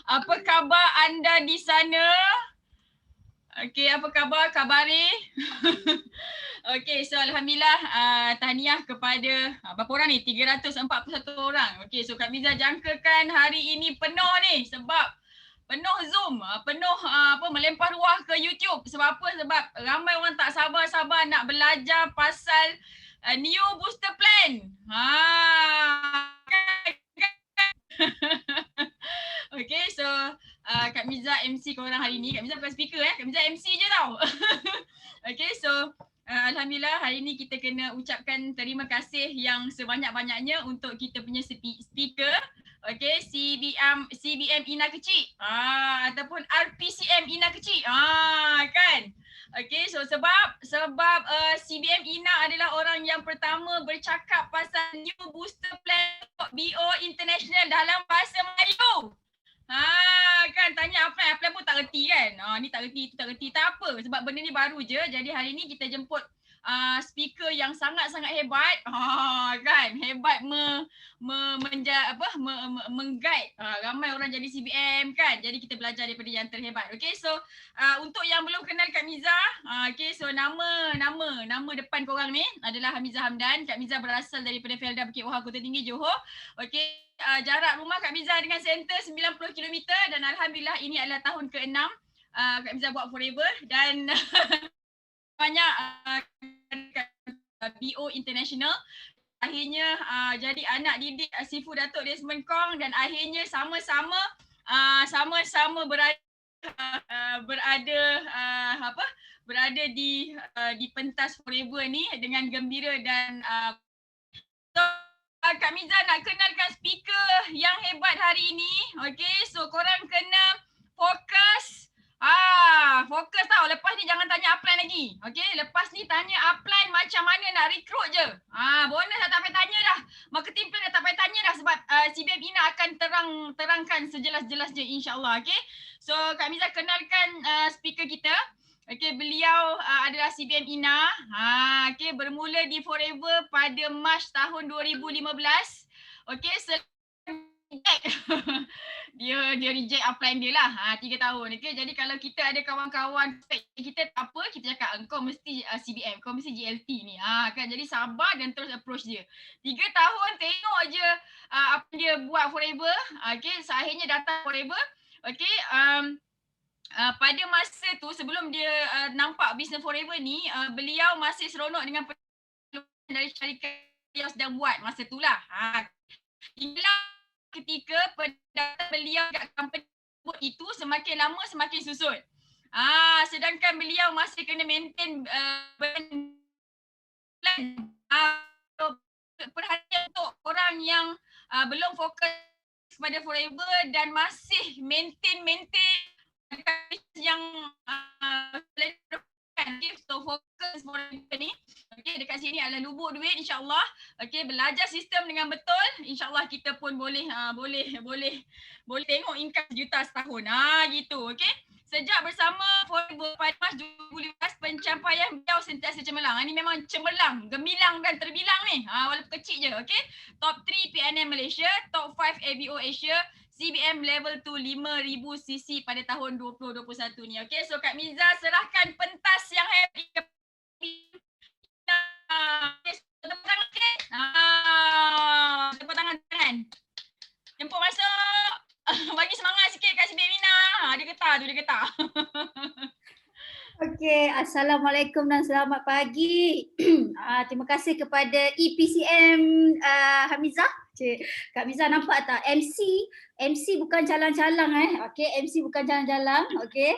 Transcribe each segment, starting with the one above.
Apa khabar anda di sana? Okey, apa khabar? Khabari? Okey, so alhamdulillah tahniah kepada berapa orang ni? 341 orang. Okey, so Kak Miza jangkakan hari ini penuh ni sebab penuh Zoom, penuh melempar ruah ke YouTube. Sebab apa? Sebab ramai orang tak sabar-sabar nak belajar pasal new booster plan. Okay, so Kak Miza MC korang hari ni. Kak Miza bukan speaker Kak Miza MC je tau. Okay, so alhamdulillah hari ni kita kena ucapkan terima kasih yang sebanyak-banyaknya untuk kita punya speaker. Okay, CBM Ina Kecil. Ataupun RPCM Ina Kecil. Kan? Okay, so sebab CBM Ina adalah orang yang pertama bercakap pasal new booster plan BO International dalam bahasa Melayu. Kan tanya apa pun tak reti kan. Ni tak reti, tu tak reti. Tak apa sebab benda ni baru je. Jadi hari ni kita jemput speaker yang sangat-sangat hebat. Kan hebat mengguide ramai orang jadi CBM kan. Jadi kita belajar daripada yang terhebat. Okay, so untuk yang belum kenal Kak Miza, okay, so nama depan korang ni adalah Hamiza Hamdan. Kak Miza berasal daripada Felda Bukit Wahar, Kota Tinggi, Johor. Okay, jarak rumah Kak Miza dengan center 90 km dan alhamdulillah ini adalah tahun ke-6 Kak Miza buat Forever dan banyak BO International. Akhirnya jadi anak didik Sifu Datuk Desmond Kong dan akhirnya sama-sama berada di pentas Forever ni dengan gembira dan Kak Miza nak kenalkan speaker yang hebat hari ini. Okay, so korang kena fokus. Fokus tau. Lepas ni jangan tanya upline lagi. Okay, lepas ni tanya upline macam mana nak recruit je. Bonus dah tak payah tanya dah. Marketing plan dah tak payah tanya dah sebab CBM Ina akan terangkan sejelas-jelasnya insyaAllah. Okay, so Kak Miza kenalkan speaker kita. Okay, beliau adalah CBM Ina. Okay, bermula di Forever pada Mac tahun 2015. Okay, dia reject upline dia lah 3 tahun. Okay, jadi kalau kita ada kawan-kawan kita tak apa, kita cakap engkau mesti CBM, kau mesti GLT ni. Kan, jadi sabar dan terus approach dia. 3 tahun tengok je apa dia buat Forever. Okay, so akhirnya datang Forever. Okay, pada masa tu sebelum dia nampak Business Forever ni, beliau masih seronok dengan peluang dari syarikat yang sedang buat masa tu lah. Hinggalah ketika pendapatan beliau kat company itu semakin lama semakin susut. Sedangkan beliau masih kena maintain perhatian untuk orang yang belum fokus kepada Forever dan masih maintain yang so fokus Forever ni. Okay, dekat sini adalah lubuk duit insyaAllah. Okay, belajar sistem dengan betul, insyaAllah kita pun boleh tengok income sejuta setahun. Gitu, okay. Sejak bersama Forever pada Mac 2015, pencapaian beliau sentiasa cemerlang. Ini memang cemerlang, gemilang dan terbilang ni. Walaupun kecil je, okay. Top 3 PNM Malaysia, top 5 ABO Asia, CBM level 2 5,000 cc pada tahun 2021 ni. Okay, so Kak Miza serahkan pentas yang happy ke tepuk tangan sikit. Tepuk tangan. Jemput masuk. Bagi semangat sikit kat CBM Ina. Dia getah. Okey, Assalamualaikum dan selamat pagi. Terima kasih kepada EPCM Hamizah. Kak Miza nampak tak? MC bukan calang-calang Okey, MC bukan calang-calang. Okey.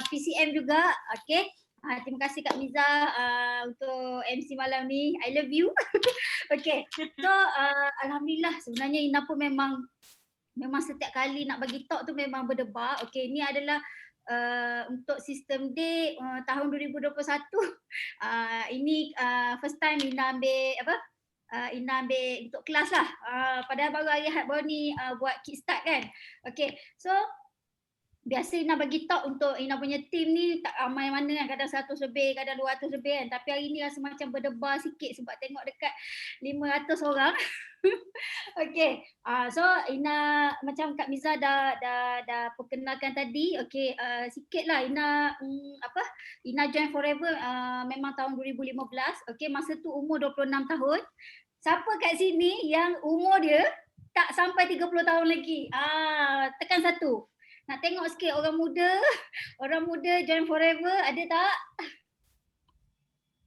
PCM juga. Okey. Terima kasih Kak Miza untuk MC malam ni. I love you. Okey. So alhamdulillah sebenarnya Ina pun memang setiap kali nak bagi talk tu memang berdebar. Okey, ini adalah untuk sistem D tahun 2021. Ini first time Ina ambil Ina ambil untuk kelas lah. Padahal baru hari Ahad baru ni buat kickstart kan. Okay, so biasa Ina bagi talk untuk Ina punya team ni tak ramai mana kan, kadang 100 lebih, kadang 200 lebih kan. Tapi hari ni rasa macam berdebar sikit sebab tengok dekat 500 orang. Okay, so Ina macam Kak Miza dah perkenalkan tadi. Okay, sikitlah Ina Ina join Forever memang tahun 2015. Okay, masa tu umur 26 tahun. Siapa kat sini yang umur dia tak sampai 30 tahun lagi? Tekan satu. Nak tengok sikit orang muda join Forever ada tak?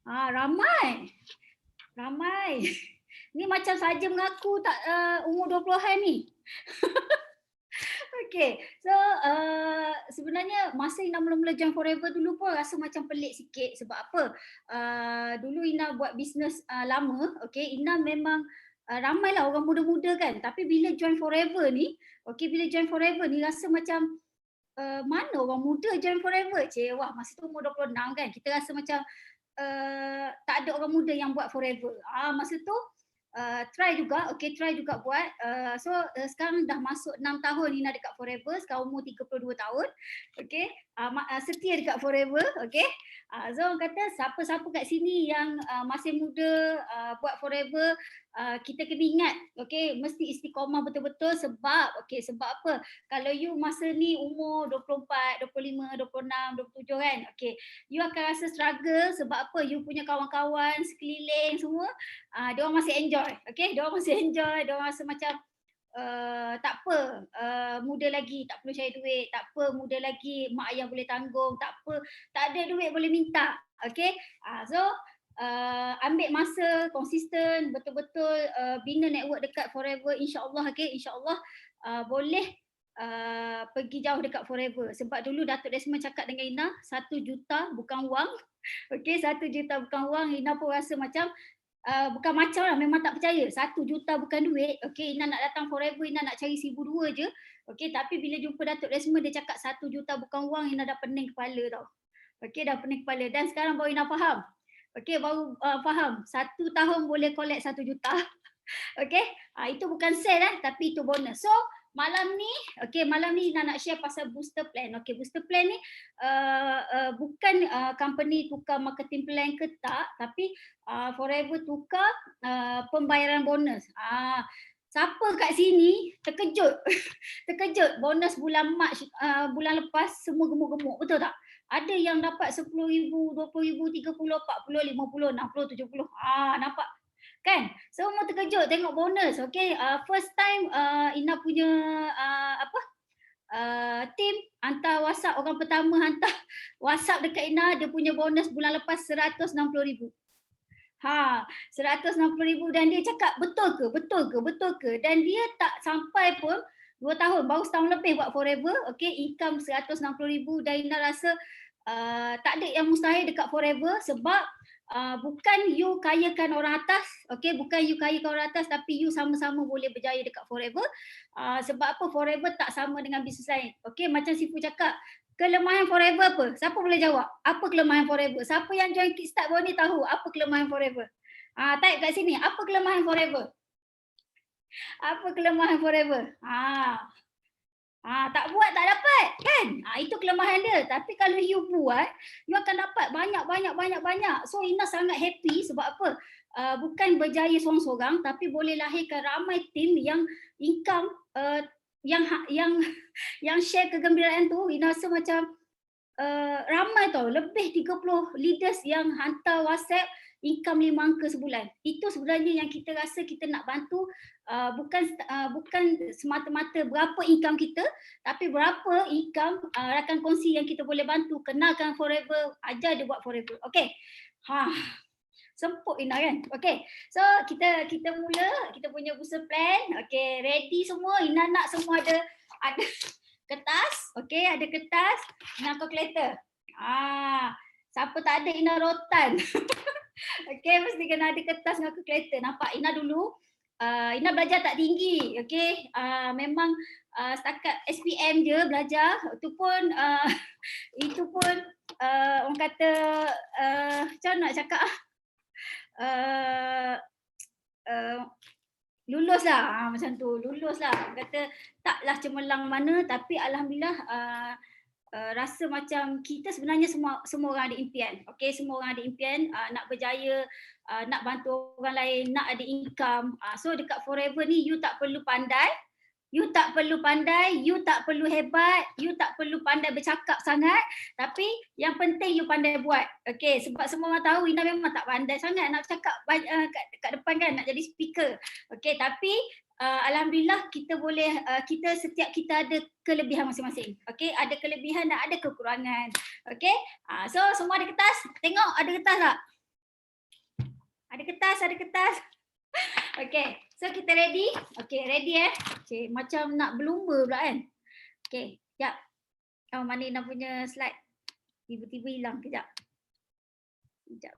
Ramai. Ni macam saja mengaku tak umur 20-an ni. Okay, so sebenarnya masa Ina mula-mula join Forever dulu pun rasa macam pelik sikit sebab apa? Dulu Ina buat bisnes lama, okay, Ina memang ramailah orang muda-muda kan. Tapi bila join Forever ni, rasa macam mana orang muda join Forever? Wah, masa tu umur 26 kan. Kita rasa macam tak ada orang muda yang buat Forever. Masa tu try juga buat. Sekarang dah masuk 6 tahun Ina dekat Forever, sekarang umur 32 tahun. Okay, setia dekat Forever. Okay, so orang kata siapa-siapa kat sini yang masih muda buat Forever, kita kena ingat, okay, mesti istiqomah betul-betul sebab apa? Kalau you masa ni umur 24, 25, 26, 27 kan, okay, you akan rasa struggle sebab apa? You punya kawan-kawan sekeliling semua, diorang masih enjoy, okay, diorang rasa macam tak apa, muda lagi, tak perlu cari duit, tak apa, muda lagi, mak ayah boleh tanggung, tak apa, tak ada duit boleh minta, okay. So ambil masa, konsisten, betul-betul bina network dekat Forever, insyaAllah, okay, insyaAllah boleh pergi jauh dekat Forever. Sebab dulu Datuk Desmond cakap dengan Ina, 1 juta bukan wang, okay, 1 juta bukan wang. Ina pun rasa macam bukan macam lah, memang tak percaya 1 juta bukan duit. Okay, Ina nak datang Forever, Ina nak cari 1,200 je. Okay, tapi bila jumpa Datuk Desmond, dia cakap 1 juta bukan wang, Ina dah pening kepala tau. Okay, dah pening kepala. Dan sekarang baru Ina faham. Okay, baru faham 1 tahun boleh collect 1 juta. Okay, itu bukan sale tapi itu bonus. So malam ni Ina nak share pasal booster plan. Okay, booster plan ni bukan company tukar marketing plan ke tak, tapi Forever tukar pembayaran bonus. Siapa kat sini terkejut? Terkejut bonus bulan Mac bulan lepas semua gemuk-gemuk, betul tak? Ada yang dapat 10,000, 20,000, 30, 40, 50, 60, 70. Nampak kan? Semua terkejut tengok bonus. Okay, first time Ina punya team hantar WhatsApp, orang pertama hantar WhatsApp dekat Ina, dia punya bonus bulan lepas 160,000. 160,000 dan dia cakap betul ke? Dan dia tak sampai pun 2 tahun, baru setahun lebih buat Forever. Okay, income 160,000 dan Ina rasa tak ada yang mustahil dekat Forever sebab bukan you kayakan orang atas, okay, bukan you kayakan orang atas, tapi you sama-sama boleh berjaya dekat Forever. Sebab apa? Forever tak sama dengan bisnes lain. Okay, macam Sifu cakap, kelemahan Forever apa? Siapa boleh jawab? Apa kelemahan Forever? Siapa yang join Kickstart baru ni tahu apa kelemahan Forever? Type kat sini, apa kelemahan Forever? Apa kelemahan Forever? Tak buat tak dapat kan? Itu kelemahan dia. Tapi kalau you buat, you akan dapat banyak. So Ina sangat happy sebab apa? Bukan berjaya seorang-seorang tapi boleh lahirkan ramai tim yang income yang share kegembiraan tu. Ina rasa macam ramai tau, lebih 30 leaders yang hantar WhatsApp income 5 angka sebulan. Itu sebenarnya yang kita rasa kita nak bantu, bukan semata-mata berapa income kita, tapi berapa income rakan kongsi yang kita boleh bantu. Kenalkan Forever, ajar dia buat Forever. Okay, semput Ina kan. Okay, so kita mula kita punya booster plan. Okay, ready semua? Ina nak semua ada kertas. Okay, ada kertas dengan kalkulator. Siapa tak ada Ina rotan. Okay, mesti kena ada kertas dengan kalkulator. Nampak Ina dulu, Ina belajar tak tinggi. Okay, memang setakat SPM je belajar. Itu pun orang kata macam nak cakap lulus lah, macam tu, lulus lah. Kata taklah cemerlang mana, tapi alhamdulillah rasa macam kita sebenarnya semua orang ada impian. Okey, semua orang ada impian nak berjaya, nak bantu orang lain, nak ada income. So dekat Forever ni you tak perlu pandai, you tak perlu hebat, you tak perlu pandai bercakap sangat, tapi yang penting you pandai buat. Okey, sebab semua orang tahu Ina memang tak pandai sangat nak cakap kat depan kan, nak jadi speaker. Okey, tapi alhamdulillah kita boleh, setiap kita ada kelebihan masing-masing. Okey, ada kelebihan dan ada kekurangan. Okey, so semua ada kertas? Tengok ada kertas tak? Ada kertas. Okey, so kita ready? Okey, ready Okay, macam nak berlumba pula kan? Okey, sekejap. Oh, mana Ina punya slide? Tiba-tiba hilang, kejap. Sekejap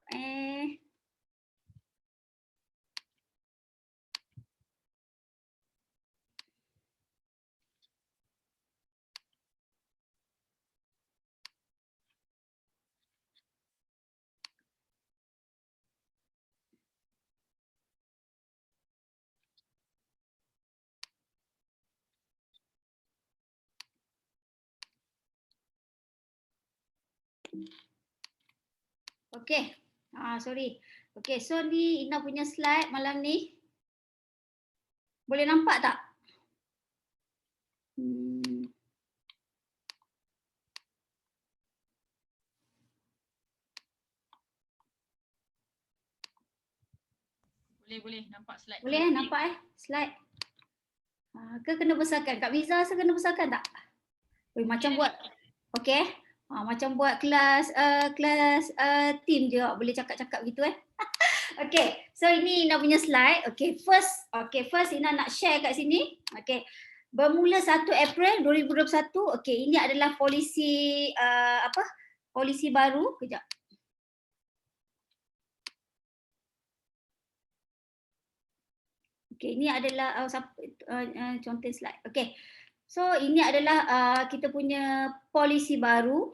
Okey, sorry. Okey, so ni Ina punya slide malam ni. Boleh nampak tak? Boleh nampak slide. Boleh nampak slide. Ke kena besarkan? Kak Miza rasa kena besarkan tak? Macam buat. Okey. Macam buat kelas team je, boleh cakap-cakap gitu Okey, so ini Ina punya slide. Okey, first Ina nak share kat sini. Okey. Bermula 1 April 2021, okey, ini adalah polisi polisi baru. Kejap. Okey, ini adalah contoh slide. Okey. So ini adalah kita punya polisi baru,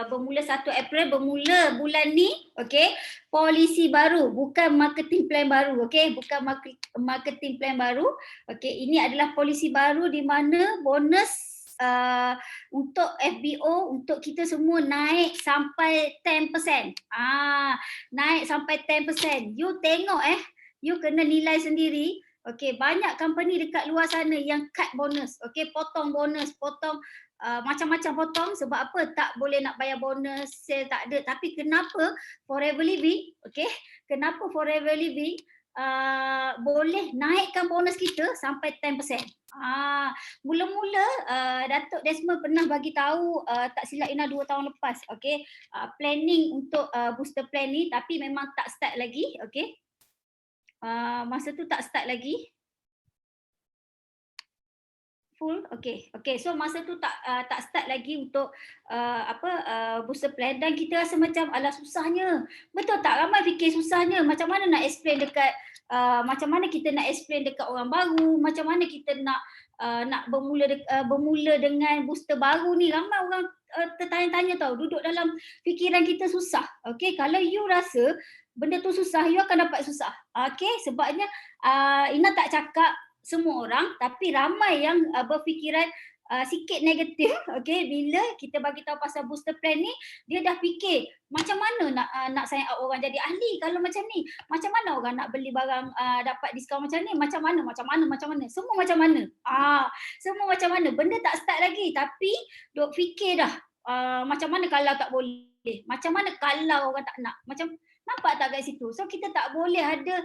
bermula 1 April, bermula bulan ni, okey. Polisi baru, bukan marketing plan baru, okey, bukan marketing plan baru. Okey, ini adalah polisi baru di mana bonus untuk FBO untuk kita semua naik sampai 10%. Naik sampai 10%. You tengok you kena nilai sendiri. Okey, banyak company dekat luar sana yang cut bonus. Okey, potong bonus, potong macam-macam potong. Sebab apa? Tak boleh nak bayar bonus, sale tak ada. Tapi kenapa Forever Living, okey, kenapa Forever Living boleh naikkan bonus kita sampai 10%. Mula-mula Datuk Desmond pernah bagi tahu, tak silap Ina 2 tahun lepas, okey, planning untuk booster plan ni, tapi memang tak start lagi, okey. Masa tu tak start lagi full. Okey, so masa tu tak start lagi untuk booster plan, dan kita rasa macam alah susahnya. Betul tak? Ramai fikir susahnya. Macam mana nak explain dekat macam mana kita nak explain dekat orang baru, macam mana kita nak bermula dengan booster baru ni. Ramai orang tertanya-tanya tau, duduk dalam fikiran kita susah. Okey, kalau you rasa benda tu susah, you akan dapat susah. Okey, sebabnya Ina tak cakap semua orang, tapi ramai yang berfikiran sikit negatif. Okey, bila kita bagi tahu pasal booster plan ni, dia dah fikir macam mana nak sign up orang jadi ahli kalau macam ni. Macam mana orang nak beli barang dapat diskaun macam ni? Macam mana? Semua macam mana? Semua macam mana? Benda tak start lagi, tapi duk fikir dah. Macam mana kalau tak boleh? Macam mana kalau orang tak nak? Macam nampak tak kat situ? So kita tak boleh ada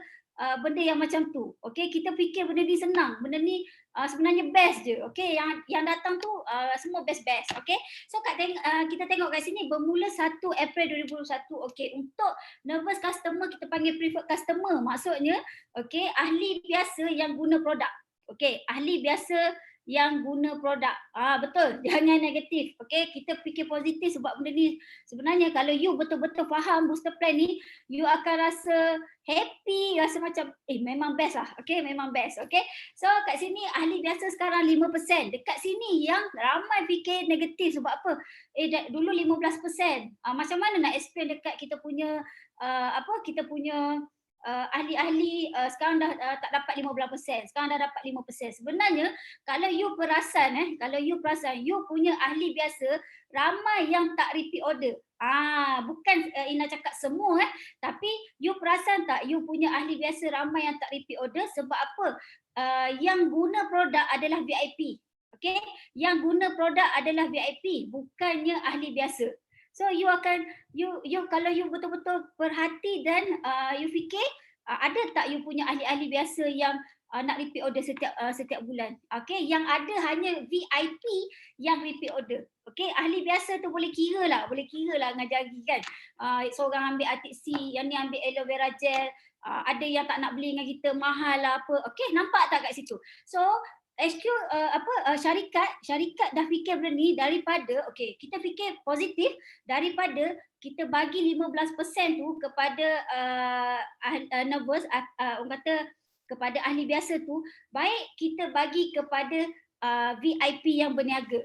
benda yang macam tu. Okey, kita fikir benda ni senang. Benda ni sebenarnya best je. Okey, yang datang tu semua best. Okey. So kita tengok kat sini bermula 1 April 2021. Okey, untuk nervous customer kita panggil preferred customer. Maksudnya okey, ahli biasa yang guna produk. Okey, ahli biasa yang guna produk. Betul, jangan negatif. Okey, kita fikir positif sebab benda ni sebenarnya kalau you betul-betul faham booster plan ni, you akan rasa happy, rasa macam memang best lah. Okey, memang best. Okey. So kat sini ahli biasa sekarang 5%. Dekat sini yang ramai fikir negatif sebab apa? Dulu 15%. Macam mana nak explain dekat kita punya kita punya ahli-ahli sekarang dah tak dapat 15%, sekarang dah dapat 5%. Sebenarnya kalau you perasan you punya ahli biasa ramai yang tak repeat order. Bukan Ina cakap semua tapi you perasan tak you punya ahli biasa ramai yang tak repeat order sebab apa? Yang guna produk adalah VIP. Okay? Yang guna produk adalah VIP, bukannya ahli biasa. So you kalau you betul-betul perhati dan you fikir ada tak you punya ahli-ahli biasa yang nak repeat order setiap bulan. Okay, yang ada hanya VIP yang repeat order. Okay, ahli biasa tu boleh kira lah dengan jari kan. Seorang ambil Arctic Sea, yang ni ambil aloe vera gel, ada yang tak nak beli dengan kita, mahal lah apa. Okay, nampak tak kat situ? So HQ syarikat dah fikir benda ni daripada kita fikir positif daripada kita bagi 15% tu kepada nervous orang kata kepada ahli biasa tu, baik kita bagi kepada VIP yang berniaga.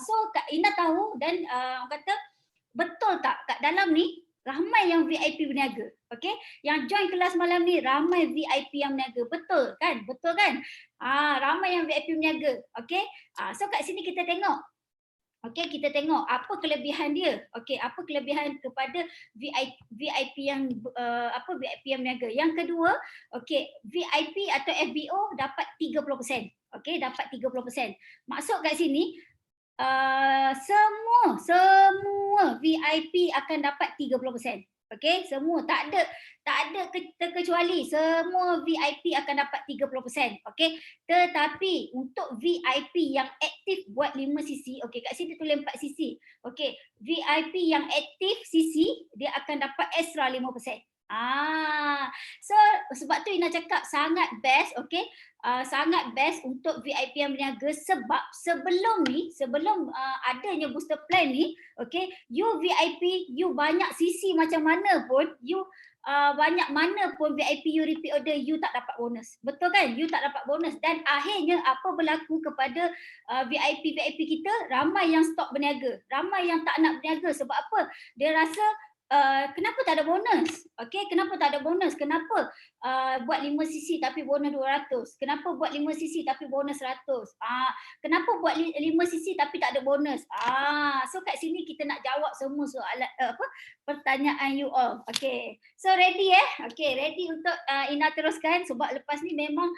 So Kak Ina tahu dan orang kata betul tak kat dalam ni ramai yang VIP berniaga. Okay, yang join kelas malam ni ramai VIP yang berniaga. Betul kan? Ramai yang VIP berniaga. Okay, so kat sini kita tengok. Okay, kita tengok apa kelebihan dia. Okay, apa kelebihan kepada VIP yang VIP yang berniaga. Yang kedua, okay, VIP atau FBO dapat 30%. Okay, dapat 30%. Maksud kat sini semua VIP akan dapat 30%. Okey, semua tak ada terkecuali, semua VIP akan dapat 30%. Okey, tetapi untuk VIP yang aktif buat 5cc, okey kat sini tulis 4cc. Okey, VIP yang aktif cc dia akan dapat extra 5%. So sebab tu Ina cakap sangat best, okey. Sangat best untuk VIP yang berniaga sebab sebelum adanya booster plan ni, okey, you VIP, you banyak CC macam mana pun, you banyak mana pun VIP you repeat order, you tak dapat bonus. Betul kan? You tak dapat bonus dan akhirnya apa berlaku kepada VIP kita, ramai yang stop berniaga, ramai yang tak nak berniaga sebab apa? Dia rasa kenapa tak ada bonus? Okey, kenapa tak ada bonus? Kenapa buat 5cc tapi bonus 200? Kenapa buat 5cc tapi bonus 100? Kenapa buat 5cc tapi tak ada bonus? So kat sini kita nak jawab semua soalan pertanyaan you all. Okey. So ready Okey, ready untuk Ina teruskan sebab lepas ni memang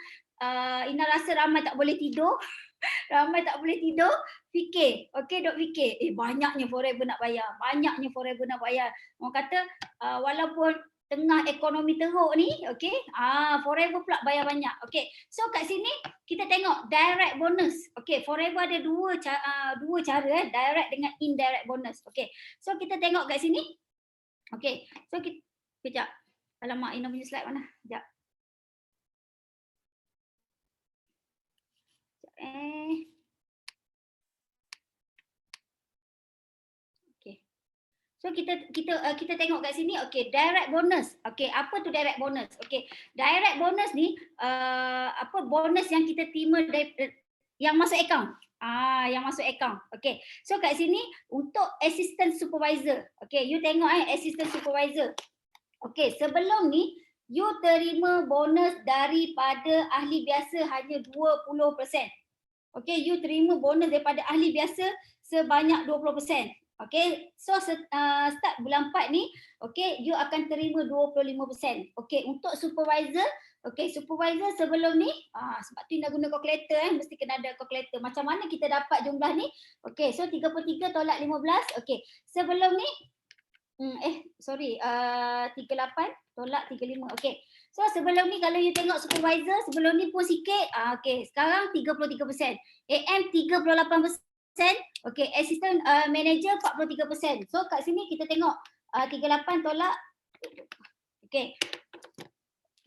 Ina rasa ramai tak boleh tidur. Ramai tak boleh tidur, fikir. Okey, dok fikir. Banyaknya forever nak bayar. Orang kata walaupun tengah ekonomi teruk ni, okey, forever pula bayar banyak. Okey. So kat sini kita tengok direct bonus. Okey, forever ada dua cara, direct dengan indirect bonus. Okey. So kita tengok kat sini. Okey. So kita kejap. Alamak, Ina punya slide mana? Kejap. Okay. So kita tengok kat sini. Okay, direct bonus. Okay, apa tu direct bonus? Okay, direct bonus ni bonus yang kita terima yang masuk account. Yang masuk account. Okay, so kat sini untuk assistant supervisor. Okay, you tengok assistant supervisor. Okay, sebelum ni you terima bonus daripada ahli biasa hanya 20%. Okay, you terima bonus daripada ahli biasa sebanyak 20%. Okay, so start bulan 4 ni, okay, you akan terima 25%. Okay, untuk supervisor, okay, supervisor sebelum ni, sebab tu nak guna calculator mesti kena ada calculator. Macam mana kita dapat jumlah ni? Okay, so 33 tolak 15. Okay, sebelum ni, 38 tolak 35. Okay. So sebelum ni kalau you tengok supervisor, sebelum ni pun sikit. Okay. Sekarang 33%. AM 38%. Okay. Assistant manager 43%. So kat sini kita tengok 38 tolak. Okay.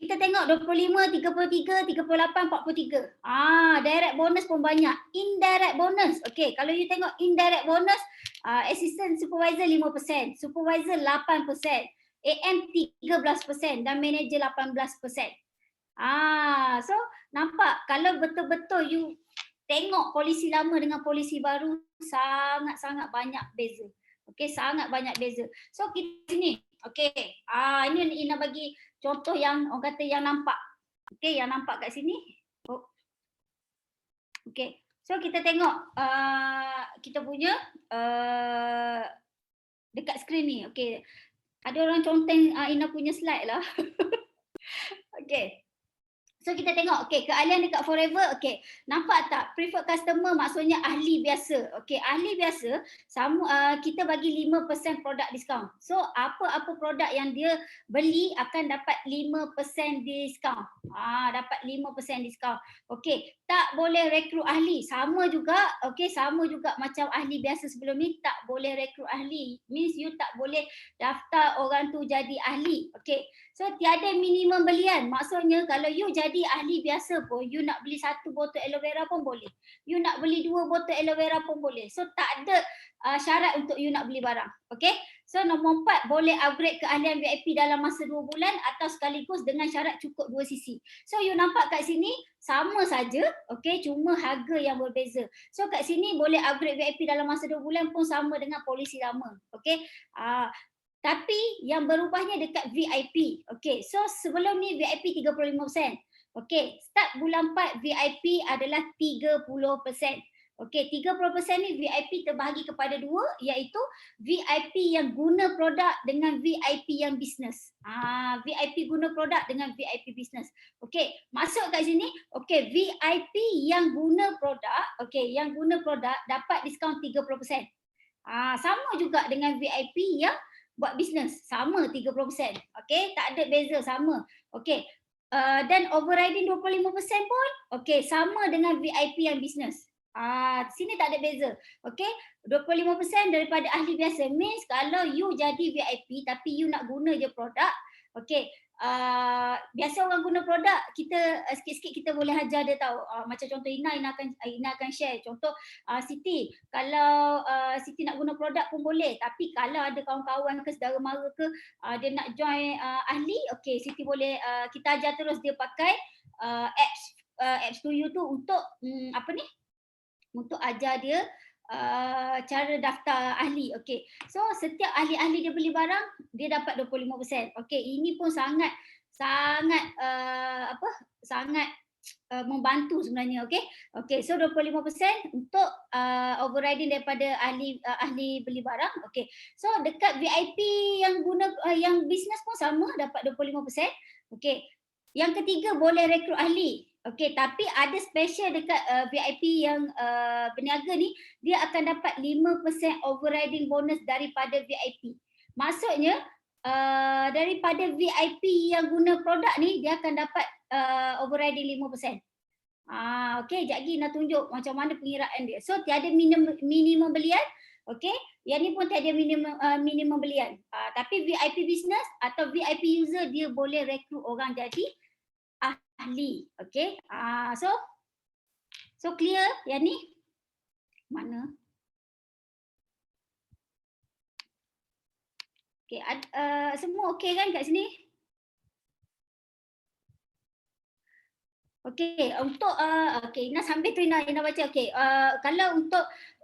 Kita tengok 25, 33, 38, 43. Direct bonus pun banyak. Indirect bonus. Okay, kalau you tengok indirect bonus, assistant supervisor 5%, supervisor 8%, AM 13% dan manager 18%. So nampak kalau betul-betul you tengok polisi lama dengan polisi baru sangat-sangat banyak beza. Okay, sangat banyak beza. So kita sini. Okay, ini Ina bagi contoh yang orang kata yang nampak. Okey, yang nampak kat sini. Oh. Okey. So kita tengok kita punya dekat skrin ni. Okey. Ada orang conteng Ina punya slide lah. Okey. So kita tengok, okay, keahlian dekat Forever, okay, nampak tak? Preferred customer maksudnya ahli biasa. Okay, ahli biasa, kita bagi 5% produk diskaun. So apa-apa produk yang dia beli akan dapat 5% diskaun. Dapat 5% diskaun. Okay, tak boleh rekrut ahli. Sama juga, okay, sama juga macam ahli biasa sebelum ni, tak boleh rekrut ahli. Means you tak boleh daftar orang tu jadi ahli. Okay, so tiada minimum belian. Maksudnya kalau you jadi ahli biasa pun, you nak beli 1 botol aloe vera pun boleh. You nak beli 2 botol aloe vera pun boleh. So tak ada syarat untuk you nak beli barang. Okay. So nombor 4, boleh upgrade keahlian VIP dalam masa 2 bulan atau sekaligus dengan syarat cukup 2 sisi. So you nampak kat sini sama saja, okay, cuma harga yang berbeza. So kat sini boleh upgrade VIP dalam masa 2 bulan pun sama dengan polisi lama. Okay. Tapi yang berubahnya dekat VIP. Okay, so sebelum ni VIP 35%. Okay, start bulan 4 VIP adalah 30%. Okay, 30% ni VIP terbahagi kepada 2, iaitu VIP yang guna produk dengan VIP yang bisnes. VIP guna produk dengan VIP bisnes. Okay, masuk kat sini. Okay, VIP yang guna produk, okay, yang guna produk dapat diskaun 30%. Sama juga dengan VIP yang buat bisnes, sama 30%. Okey, tak ada beza, sama. Okey. Dan overriding 25% pun okey, sama dengan VIP yang bisnes. Sini tak ada beza. Okey, 25% daripada ahli biasa means kalau you jadi VIP tapi you nak guna je produk, okey. Biasa orang guna produk, kita sikit-sikit kita boleh ajar dia tahu. Macam contoh Ina akan share. Contoh Siti, kalau Siti nak guna produk pun boleh. Tapi kalau ada kawan-kawan ke saudara mara ke dia nak join ahli, okey, Siti boleh kita ajar terus dia pakai apps Studio tu untuk untuk ajar dia cara daftar ahli. Okey. So setiap ahli-ahli dia beli barang, dia dapat 25%. Okey, ini pun sangat membantu sebenarnya. Okey. Okey, so 25% untuk overriding daripada ahli beli barang. Okey. So dekat VIP yang guna yang bisnes pun sama, dapat 25%. Okey. Yang ketiga, boleh rekrut ahli. Okey, tapi ada special dekat VIP yang berniaga ni, dia akan dapat 5% overriding bonus daripada VIP. Maksudnya daripada VIP yang guna produk ni, dia akan dapat overriding 5%. Okey, sekejap lagi nak tunjuk macam mana pengiraan dia. So tiada minimum belian. Okey, yang ni pun tiada minimum belian. Tapi VIP business atau VIP user dia boleh rekrut orang jadi ahli. Okey. So clear yang ni? Mana? Okey, semua okey kan kat sini? Okey, untuk okey, Ina sambil tu Ina baca. Okey, kalau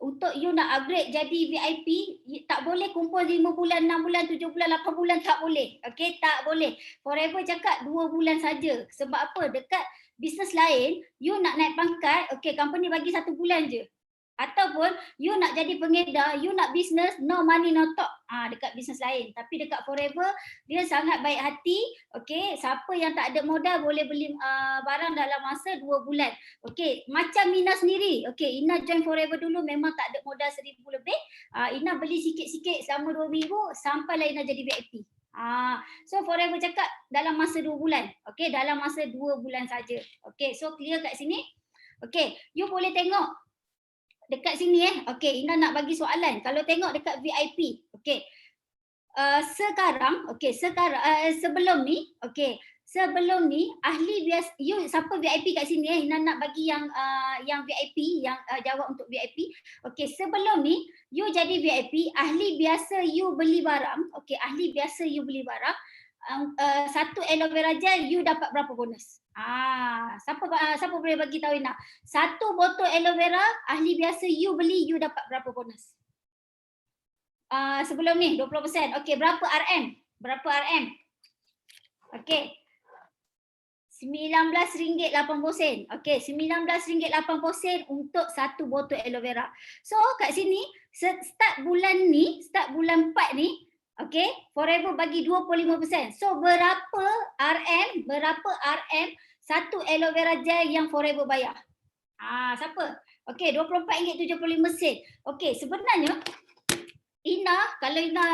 untuk you nak upgrade jadi VIP, tak boleh kumpul 5 bulan, 6 bulan, 7 bulan, 8 bulan, tak boleh. Okey, tak boleh. Forever cakap 2 bulan saja. Sebab apa? Dekat bisnes lain, you nak naik pangkat, okey, company bagi 1 bulan je. Ataupun you nak jadi pengedar, you nak bisnes, no money no talk. Dekat bisnes lain. Tapi dekat Forever, dia sangat baik hati. Okey, siapa yang tak ada modal boleh beli barang dalam masa 2 bulan. Okey, macam Ina sendiri. Okey, Ina join Forever dulu memang tak ada modal 1,000 lebih. Ina beli sikit-sikit selama 2 minggu sampailah Ina jadi VIP. So Forever cakap dalam masa 2 bulan. Okey, dalam masa 2 bulan saja. Okey, so clear kat sini. Okey, you boleh tengok dekat sini okey, Ina nak bagi soalan. Kalau tengok dekat VIP, okey. Sekarang sebelum ni, okey. Sebelum ni ahli biasa, you siapa VIP kat sini Ina nak bagi yang VIP yang jawab untuk VIP. Okey, sebelum ni you jadi VIP, ahli biasa you beli barang, okey, ahli biasa you beli barang, 1 aloe vera gel you dapat berapa bonus? Siapa boleh bagi tahu Ina? 1 botol aloe vera ahli biasa you beli, you dapat berapa bonus? Sebelum ni 20%. Okey, berapa RM? Berapa RM? Okey. RM19.80. Okey, RM19.80 untuk satu botol aloe vera. So kat sini start bulan 4 ni, okey, Forever bagi 25%. So berapa RM satu aloe vera gel yang Forever bayar? Siapa? Okey, RM24.75. Okey, sebenarnya Ina, kalau Ina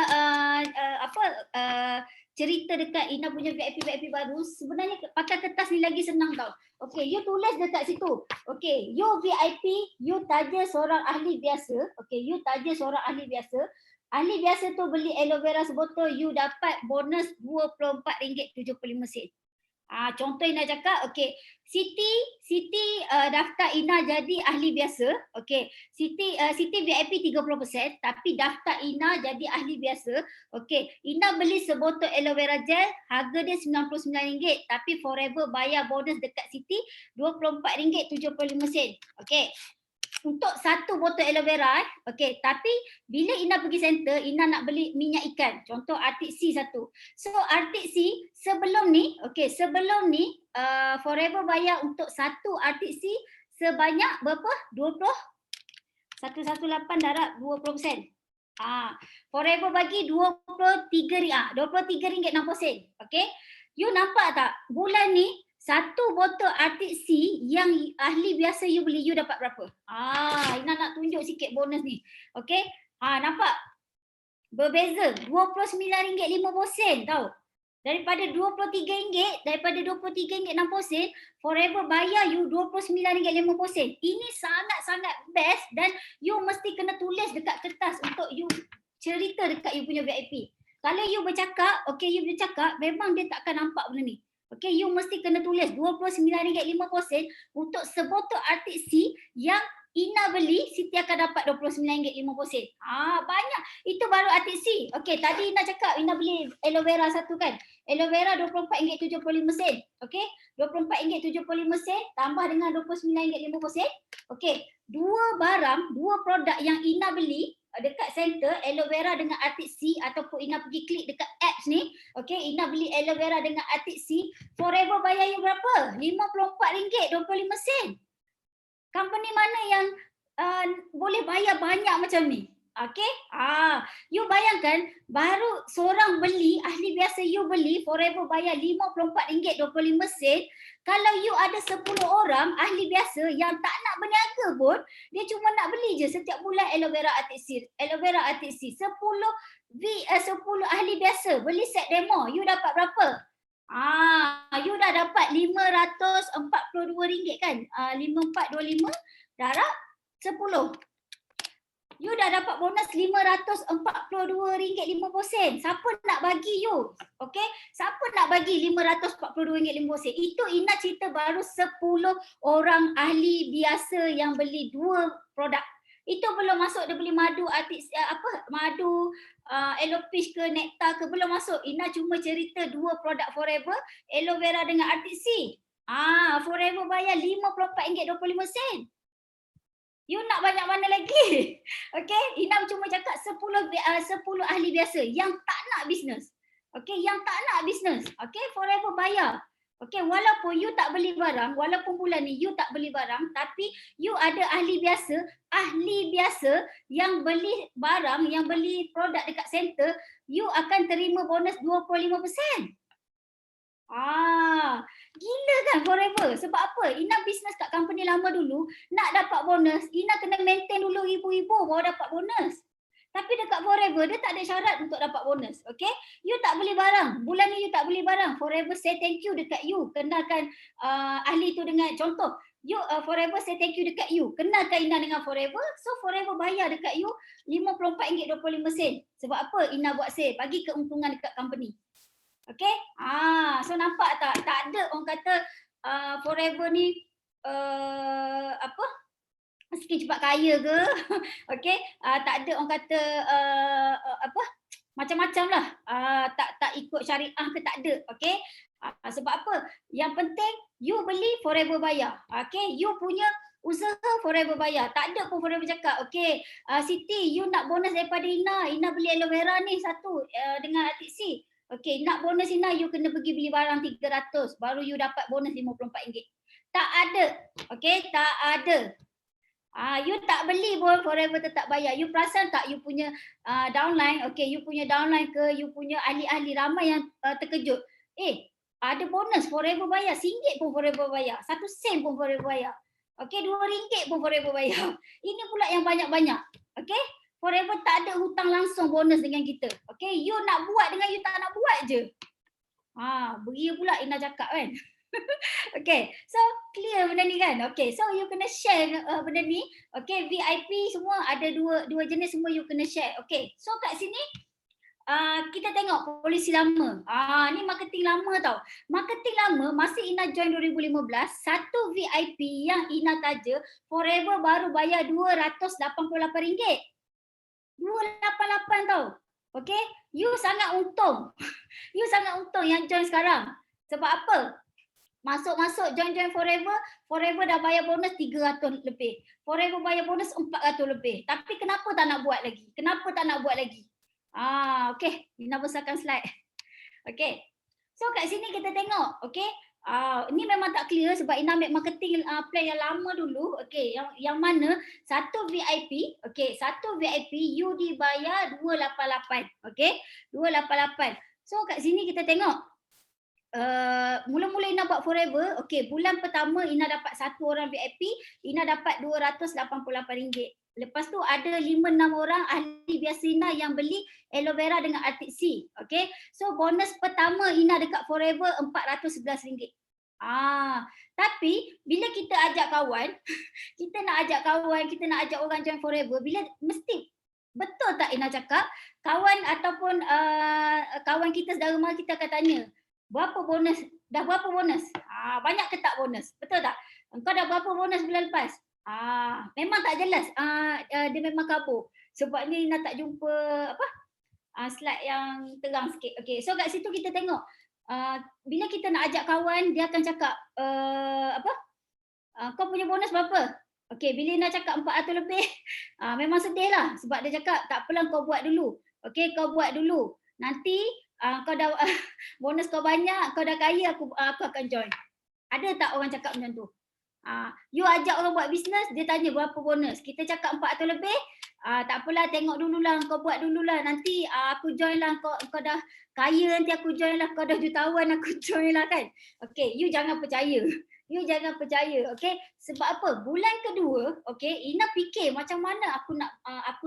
cerita dekat Ina punya VIP baru, sebenarnya pakai kertas ni lagi senang tau. Okey, you tulis dekat situ. Okey, you VIP, you taja seorang ahli biasa. Okey, you taja seorang ahli biasa. Ahli biasa tu beli aloe vera sebotol, you dapat bonus RM24.75. Contoh Ina cakap, okey, Siti daftar Ina jadi ahli biasa. Okey, Siti VIP 30% tapi daftar Ina jadi ahli biasa. Okey, Ina beli sebotol aloe vera gel, harga dia RM99 tapi Forever bayar bonus dekat Siti RM24.75. Okey. Untuk satu botol aloe vera, okey, tapi bila Ina pergi center, Ina nak beli minyak ikan. Contoh Arctic Sea satu. So Arctic Sea sebelum ni Forever bayar untuk satu Arctic Sea sebanyak berapa? 118 darab 20%. Forever bagi RM23.60. Okey. You nampak tak? Bulan ni satu botol Arctic Sea yang ahli biasa you beli, you dapat berapa? Ina nak tunjuk sikit bonus ni. Okey. Nampak? Berbeza. RM29.50 tau. Daripada RM23.60, Forever bayar you RM29.50. Ini sangat-sangat best dan you mesti kena tulis dekat kertas untuk you cerita dekat you punya VIP. Kalau you bercakap, okey, you bercakap, memang dia takkan nampak benda ni. Okey, you mesti kena tulis RM29.50 untuk sebotol Arctic Sea yang Ina beli, Siti akan dapat RM29.50. Banyak. Itu baru Arctic Sea. Okey, tadi Ina cakap Ina beli aloe vera satu kan. Aloe vera RM24.75. Okey, RM24.75 tambah dengan RM29.50. Okey, dua produk yang Ina beli dekat center, aloe vera dengan Arctic Sea, ataupun Ina pergi klik dekat apps ni. Okey, Ina beli aloe vera dengan Arctic Sea, Forever bayar you berapa? RM54.25. Company mana yang boleh bayar banyak macam ni? Okey? You bayangkan baru seorang beli, ahli biasa you beli, Forever bayar RM54.25. Kalau you ada 10 orang ahli biasa yang tak nak berniaga pun, dia cuma nak beli je setiap bulan aloe vera Arctic Sea. 10 ahli biasa beli set demo, you dapat berapa? You dah dapat RM542 kan? 5425 darab 10. You dah dapat bonus RM542.50. Siapa nak bagi you? Okey, siapa nak bagi RM542.50? Itu Ina cerita baru 10 orang ahli biasa yang beli 2 produk. Itu belum masuk dia beli madu aloe peach ke nectar ke, belum masuk. Ina cuma cerita 2 produk Forever, aloe vera dengan Arctic Sea. Forever bayar RM54.25. You nak banyak mana lagi? Okey, Ina cuma cakap 10 ahli biasa yang tak nak bisnes. Okey, yang tak nak bisnes. Okey, Forever bayar. Okey, walaupun you tak beli barang, walaupun bulan ni you tak beli barang, tapi you ada ahli biasa yang beli barang, yang beli produk dekat center, you akan terima bonus 25%. Gila kan Forever? Sebab apa? Ina bisnes kat company lama dulu, nak dapat bonus, Ina kena maintain dulu ribu-ribu baru dapat bonus. Tapi dekat Forever, dia tak ada syarat untuk dapat bonus. Okay? You tak beli barang. Bulan ni you tak beli barang. Forever say thank you dekat you. Kenalkan ahli tu dengan contoh. Forever say thank you dekat you. Kenalkan Ina dengan Forever. So Forever bayar dekat you RM54.25. Sebab apa Ina buat sale? Bagi keuntungan dekat company. Okay? So nampak tak? Tak ada orang kata Forever ni sikit cepat kaya ke. Okey, tak ada orang kata macam-macam lah. Tak ikut syariah ke, tak ada. Okey, sebab apa? Yang penting you beli Forever bayar. Okey, you punya usaha Forever bayar. Tak ada pun Forever cakap, okey, Siti you nak bonus daripada Ina beli aloe vera ni satu dengan Arctic Sea. Okay, nak bonus Ina, you kena pergi beli barang 300 baru you dapat bonus RM54. Tak ada. Okay, tak ada. You tak beli pun forever tetap bayar. You perasan tak you punya downline, okay, you punya downline ke, you punya ahli-ahli ramai yang terkejut. Ada bonus forever bayar, RM1 pun forever bayar, 1 sen pun forever bayar. Okay, RM2 pun forever bayar. Ini pula yang banyak-banyak. Okay, forever tak ada hutang langsung bonus dengan kita. Okay, you nak buat dengan you tak nak buat je. Beria pula Ina cakap kan. Okay, so clear benda ni kan? Okay, so you kena share benda ni. Okay, VIP semua ada dua jenis semua you kena share. Okay, so kat sini kita tengok polisi lama. Ni marketing lama tau. Marketing lama masa Ina join 2015, satu VIP yang Ina taja forever baru bayar RM288. 288 tau. Okay, you sangat untung. You sangat untung yang join sekarang. Sebab apa? Masuk join forever dah bayar bonus 300 lebih. Forever bayar bonus 400 lebih. Tapi kenapa tak nak buat lagi? Okay, Ina besarkan slide. Okay, so kat sini kita tengok. Okay, ini memang tak clear sebab Ina ambil marketing plan yang lama dulu. Okay, yang mana satu VIP, okay, satu VIP you dibayar 288. Okay, 288. So kat sini kita tengok. Mula-mula Ina buat forever, okay, bulan pertama Ina dapat satu orang VIP, Ina dapat RM288. Lepas tu ada 5-6 orang ahli biasa Ina yang beli aloe vera dengan Arctic Sea. Okay, so bonus pertama Ina dekat forever RM411. Tapi bila kita ajak kawan, kita nak ajak orang join forever, bila mesti betul tak Ina cakap, kawan ataupun kawan kita saudara mara kita akan tanya, berapa bonus? Dah berapa bonus? Banyak ke tak bonus? Betul tak? Engkau dah berapa bonus bulan lepas? Memang tak jelas. Dia memang kabur. Sebab ni Ina tak jumpa slide yang terang sikit. Okay, so kat situ kita tengok. Bila kita nak ajak kawan, dia akan cakap kau punya bonus berapa? Okay, bila Ina cakap 400 lebih, memang sedih lah. Sebab dia cakap tak apalah kau buat dulu. Okay, kau buat dulu. Nanti kau dah bonus kau banyak, kau dah kaya, aku akan join. Ada tak orang cakap macam tu? You ajak orang buat bisnes, dia tanya berapa bonus. Kita cakap 400 lebih, tak apalah, tengok dululah, kau buat dululah. Nanti aku join lah, kau dah kaya nanti aku join lah, kau dah jutawan aku join lah kan. Okay, you jangan percaya. Okay. Sebab apa? Bulan kedua, okay, Ina fikir macam mana aku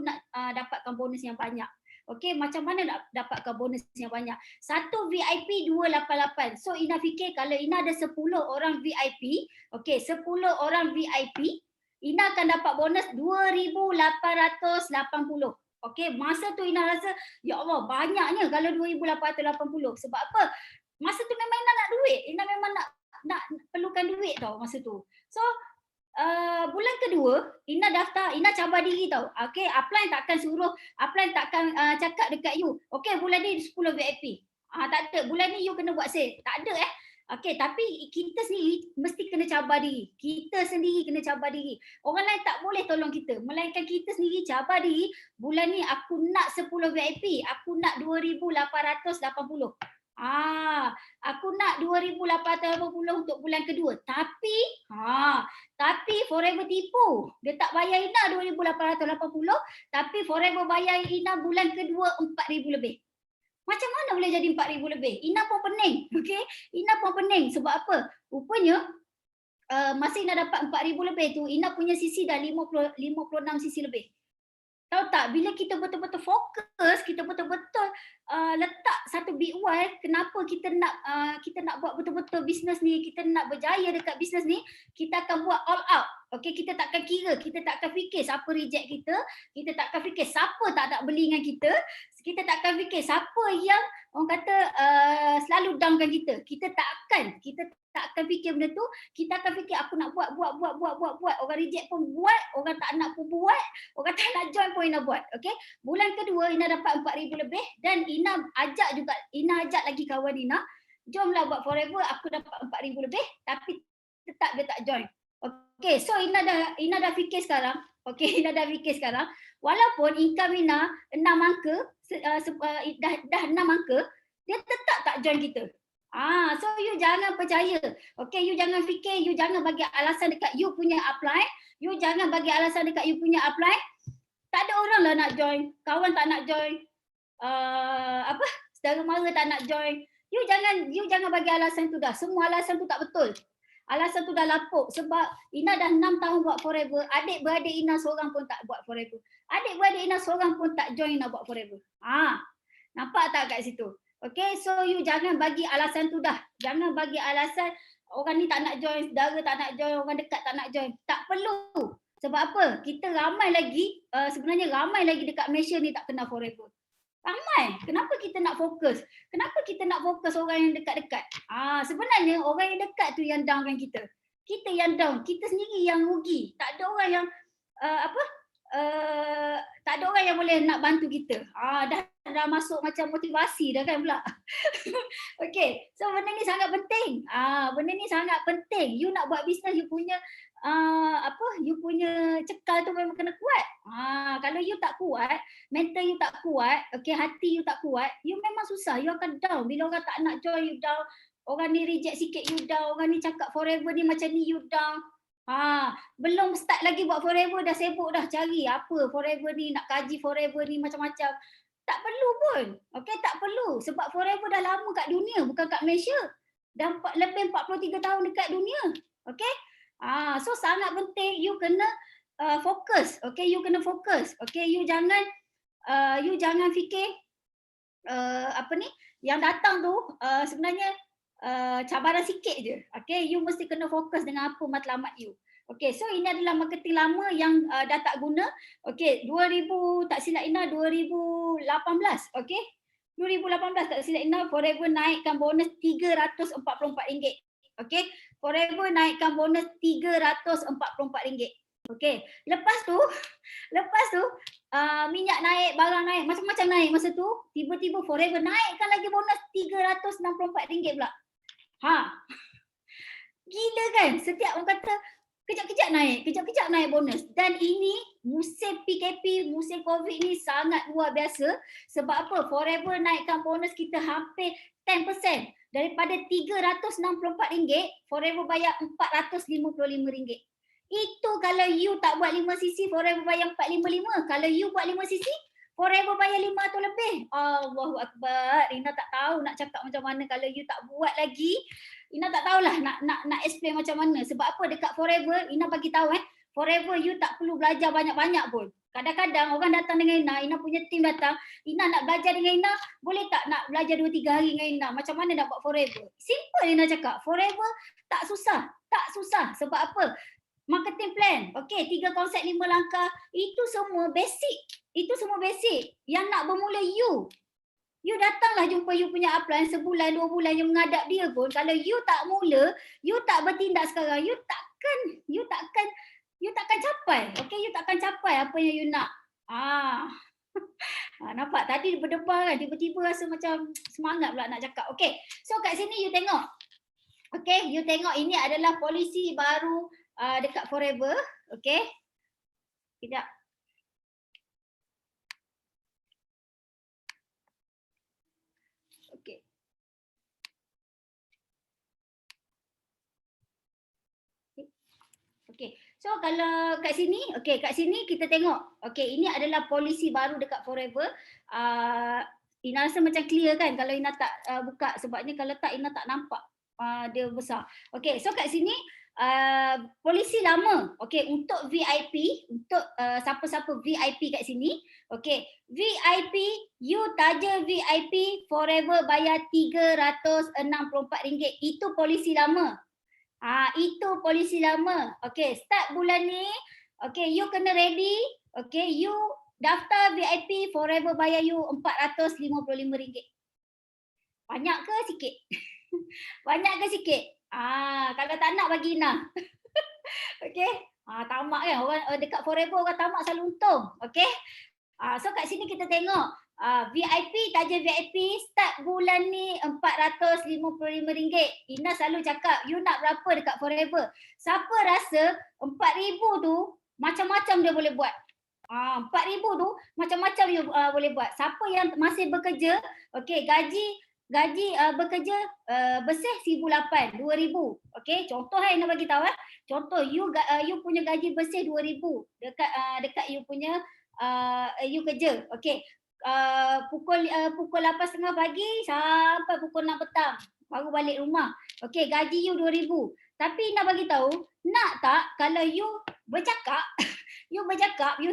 nak dapatkan bonus yang banyak. Okay, macam mana nak dapatkan bonus yang banyak? Satu VIP 288. So Ina fikir kalau Ina ada 10 orang VIP, okay, 10 orang VIP, Ina akan dapat bonus 2,880. Okay, masa tu Ina rasa, ya Allah, banyaknya kalau 2,880. Sebab apa? Masa tu memang Ina nak duit. Ina memang nak perlukan duit tau masa tu. So bulan kedua, Ina daftar, Ina cabar diri tau. Okay, upline takkan cakap dekat you, okay, bulan ni 10 VIP. Tak ada, bulan ni you kena buat sale. Tak ada Okay, tapi kita sendiri mesti kena cabar diri. Kita sendiri kena cabar diri. Orang lain tak boleh tolong kita. Melainkan kita sendiri cabar diri, bulan ni aku nak 10 VIP, aku nak 2,880. Aku nak 2,880 untuk bulan kedua. Tapi forever tipu. Dia tak bayar Ina 2,880, tapi forever bayar Ina bulan kedua 4,000 lebih. Macam mana boleh jadi 4,000 lebih? Ina pun pening. Okay? Ina pun pening. Sebab apa? Rupanya masa Ina dapat 4,000 lebih tu, Ina punya CC dah 56 CC lebih. Tahu tak, bila kita betul-betul fokus, kita betul-betul letak satu big why, kenapa kita nak buat betul-betul bisnes ni, kita nak berjaya dekat bisnes ni, kita akan buat all out. Okay, kita takkan kira, kita takkan fikir siapa reject kita takkan fikir siapa tak beli dengan kita takkan fikir siapa yang orang kata selalu downkan kita takkan fikir benda tu. Kita akan fikir aku nak buat. Orang reject pun buat, orang tak nak pun buat, orang tak nak join pun Ina buat. Okay, bulan kedua Ina dapat 4,000 lebih dan Ina ajak lagi kawan Ina, jomlah buat forever, aku dapat 4,000 lebih tapi tetap dia tak join. Okay, so Ina dah fikir sekarang. Okay, Ina dah fikir sekarang, walaupun income Ina 6 angka, dah 6 angka, dia tetap tak join kita. So you jangan percaya. Okay, you jangan fikir, you jangan bagi alasan dekat you punya apply. You jangan bagi alasan dekat you punya apply. Tak ada orang lah nak join. Kawan tak nak join. Saudara mara tak nak join. You jangan bagi alasan tu dah. Semua alasan tu tak betul. Alasan tu dah lapuk sebab Ina dah 6 tahun buat forever. Adik-beradik Ina seorang pun tak buat forever. Adik-beradik Ina seorang pun tak join nak buat forever. Nampak tak kat situ? Okay, so you jangan bagi alasan tu dah. Jangan bagi alasan orang ni tak nak join, saudara tak nak join, orang dekat tak nak join. Tak perlu. Sebab apa? Kita ramai lagi, sebenarnya ramai lagi dekat Malaysia ni tak kenal forever. Ramai. Kenapa kita nak fokus? Kenapa kita nak fokus orang yang dekat-dekat? Sebenarnya orang yang dekat tu yang downkan kita. Kita yang down. Kita sendiri yang rugi. Tak ada orang yang tak ada orang yang boleh nak bantu kita. Dah masuk macam motivasi dah kan pula. Okay, so benda ni sangat penting. Benda ni sangat penting. You nak buat bisnes, you punya you punya cekal tu memang kena kuat. Kalau you tak kuat, mental you tak kuat, okay, hati you tak kuat, you memang susah, you akan down. Bila orang tak nak join, you down. Orang ni reject sikit, you down. Orang ni cakap forever ni macam ni, you down. Belum start lagi buat forever dah sibuk dah cari apa forever ni, nak kaji forever ni macam-macam. Tak perlu pun. Okay, tak perlu. Sebab forever dah lama kat dunia, bukan kat Malaysia. Dah lebih 43 tahun dekat dunia. Okay. So sangat penting you kena fokus. Okay, you kena fokus. Okay, you jangan fikir yang datang tu sebenarnya cabaran sikit je. Okay, you mesti kena fokus dengan apa matlamat you. Okay, so ini adalah marketing lama yang dah tak guna. Okay, 2000 tak silap Ina 2018. Okay, 2018 tak silap Ina, Forever naikkan bonus RM344. Okay, Forever naikkan bonus RM344. Okay, lepas tu minyak naik, barang naik, macam-macam naik masa tu. Tiba-tiba Forever naikkan lagi bonus RM364 pula. Gila kan? Setiap orang kata kejap-kejap naik bonus. Dan ini musim PKP, musim COVID ni sangat luar biasa. Sebab apa? Forever naikkan bonus kita hampir 10%. Daripada RM364, Forever bayar RM455. Itu kalau you tak buat 5cc, Forever bayar RM455. Kalau you buat 5cc, Forever bayar 5 atau lebih. Allahu Akbar. Ina tak tahu nak cakap macam mana kalau you tak buat lagi. Ina tak tahulah nak explain macam mana. Sebab apa dekat Forever, Ina bagi tahu Forever you tak perlu belajar banyak-banyak pun. Kadang-kadang orang datang dengan Ina punya team datang, Ina nak belajar dengan Ina, boleh tak nak belajar 2-3 hari dengan Ina? Macam mana nak buat Forever? Simple Ina cakap, Forever tak susah. Sebab apa? Marketing plan. Okay, 3 konsep 5 langkah. Itu semua basic. Yang nak bermula you. You datanglah jumpa you punya upline sebulan, 2 bulan you menghadap dia pun. Kalau you tak mula, you tak bertindak sekarang, you takkan capai. Okay, you takkan capai apa yang you nak. Nampak tadi berdebar kan, tiba-tiba rasa macam semangat pula nak cakap. Okay, so kat sini you tengok. Okay, you tengok ini adalah polisi baru dekat Forever. Okay, kejap. Okay, so kalau kat sini kita tengok. Okay, ini adalah polisi baru dekat Forever. Ina rasa macam clear kan kalau Ina tak buka, sebabnya kalau tak Ina tak nampak dia besar. Okay, so kat sini polisi lama. Okay, untuk VIP, untuk siapa-siapa VIP kat sini. Okay, VIP, you taja VIP Forever bayar RM364. Itu polisi lama. Itu polisi lama. Okay, start bulan ni. Okay, you kena ready. Okay, you daftar VIP Forever bayar you RM455. Banyak ke sikit? Banyak ke sikit? Kalau tak nak bagi Ina. Okay, tamak kan. Orang dekat Forever orang tamak selalu untung. Okay, so kat sini kita tengok. VIP, taja VIP start bulan ni RM455. Ina selalu cakap, you nak berapa dekat Forever? Siapa rasa RM4,000 tu macam-macam dia boleh buat. RM4,000 tu macam-macam you boleh buat. Siapa yang masih bekerja, okay, gaji gaji bekerja bersih 1,008, 2,000. Okey, contoh nak bagi tahu Contoh you punya gaji bersih 2,000 dekat you punya you kerja. Okey. Pukul 8.30 pagi sampai pukul 6 petang baru balik rumah. Okey, gaji you 2,000. Tapi nak bagi tahu, nak tak kalau you bercakap you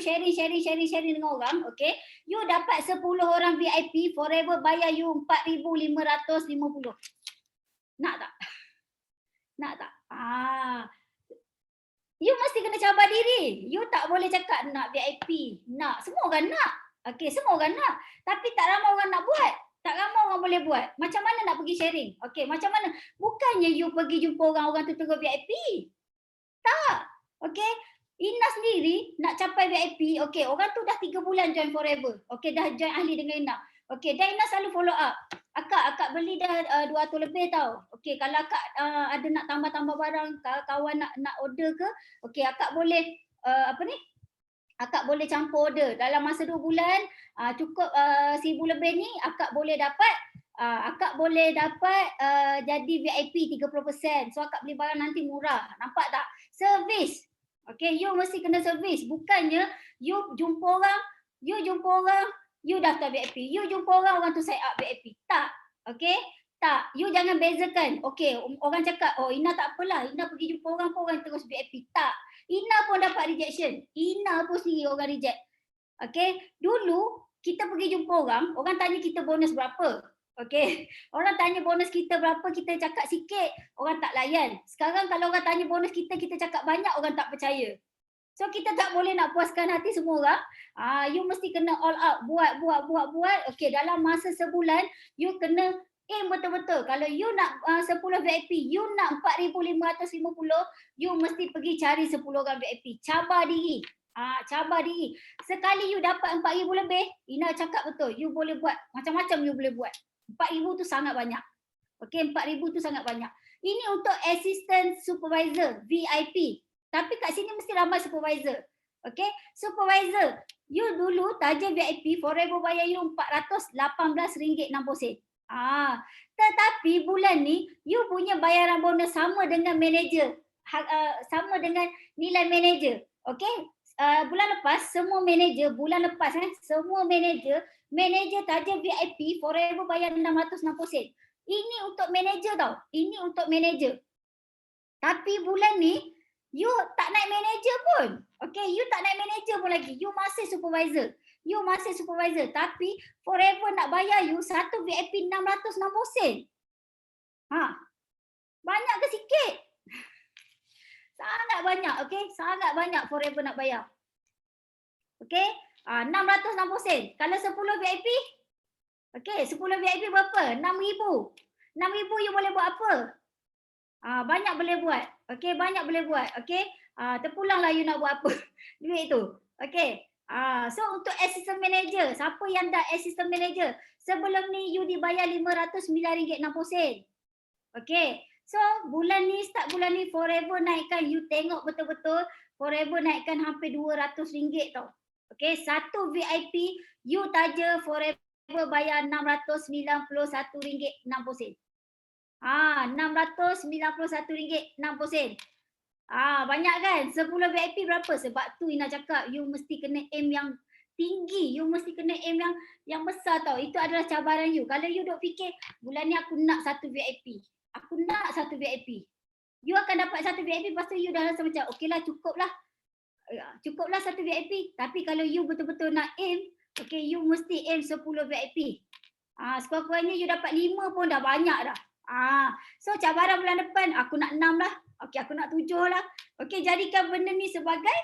sharing dengan orang, okey, you dapat 10 orang VIP forever bayar you 4,550. Nak tak? Nak tak? You mesti kena cabar diri. You tak boleh cakap nak VIP. Nak. Semua orang nak. Okey, semua orang nak. Tapi tak ramai orang nak buat. Tak ramai orang boleh buat. Macam mana nak pergi sharing? Okey, macam mana? Bukannya you pergi jumpa orang tu terus VIP. Tak. Okey. Ina sendiri nak capai VIP. Okey, orang tu dah 3 bulan join Forever. Okey, dah join ahli dengan Ina. Okey, dan Ina selalu follow up. Akak beli dah 200 lebih tau. Okey, kalau akak ada nak tambah-tambah barang, kawan nak order ke, okey, akak boleh akak boleh campur order. Dalam masa 2 bulan, cukup 1,000 lebih ni, akak boleh dapat jadi VIP 30%. So akak beli barang nanti murah. Nampak tak? Servis. Okay, you mesti kena servis. Bukannya you jumpa orang, you daftar VIP. You jumpa orang tu sign up VIP. Tak. Okay? Tak. You jangan bezakan. Okay, orang cakap, oh Ina tak apalah. Ina pergi jumpa orang terus VIP. Tak. Ina pun dapat rejection. Ina pun sendiri orang reject. Okay? Dulu, kita pergi jumpa orang tanya kita bonus berapa. Okay, orang tanya bonus kita berapa, kita cakap sikit, orang tak layan. Sekarang kalau orang tanya bonus kita cakap banyak, orang tak percaya. So kita tak boleh nak puaskan hati semua orang. You mesti kena all out, buat. Okay, dalam masa sebulan, you kena aim betul-betul. Kalau you nak 10 VIP, you nak 4,550, you mesti pergi cari 10 orang VIP. Cabar diri. Cabar diri. Sekali you dapat 4,000 lebih, Ina cakap betul, you boleh buat macam-macam, you boleh buat. 4,000 tu sangat banyak. Okey, 4,000 tu sangat banyak. Ini untuk assistant supervisor, VIP. Tapi kat sini mesti ramai supervisor. Okey, supervisor, you dulu target VIP forever bayar you RM418.60. Tetapi bulan ni you punya bayaran bonus sama dengan manager. Sama dengan nilai manager. Okey, bulan lepas semua manager target VIP forever bayar 660 sen. Ini untuk manager tau. Ini untuk manager. Tapi bulan ni you tak naik manager pun. Okay, you tak naik manager pun lagi. You masih supervisor. Tapi forever nak bayar you satu VIP 660 sen. Banyak ke sikit? Sangat banyak. Okay, sangat banyak forever nak bayar. Okay, 660 sen. Kalau 10 VIP, okay, 10 VIP berapa? 6,000. 6,000 you boleh buat apa? Banyak boleh buat. Okay, banyak boleh buat. Okay, terpulanglah you nak buat apa duit tu. Okay, so untuk assistant manager, siapa yang dah assistant manager? Sebelum ni you dibayar RM509.60. Okay, so start bulan ni forever naikkan. You tengok betul-betul forever naikkan hampir RM200 tau. Okay, satu VIP you taja forever bayar RM691.60. RM691.60. Banyak kan? 10 VIP berapa? Sebab tu Ina cakap you mesti kena aim yang tinggi. You mesti kena aim yang besar tau. Itu adalah cabaran you. Kalau you duk fikir bulan ni aku nak satu VIP. You akan dapat satu VIP, lepas tu you dah rasa macam okeylah, cukuplah satu VIP. Tapi kalau you betul-betul nak aim, okay, you mesti aim 10 VIP. Sekurang-kurangnya you dapat 5 pun dah banyak dah. So cabaran bulan depan aku nak 6 lah. Okay, aku nak 7 lah. Okay, jadikan benda ni sebagai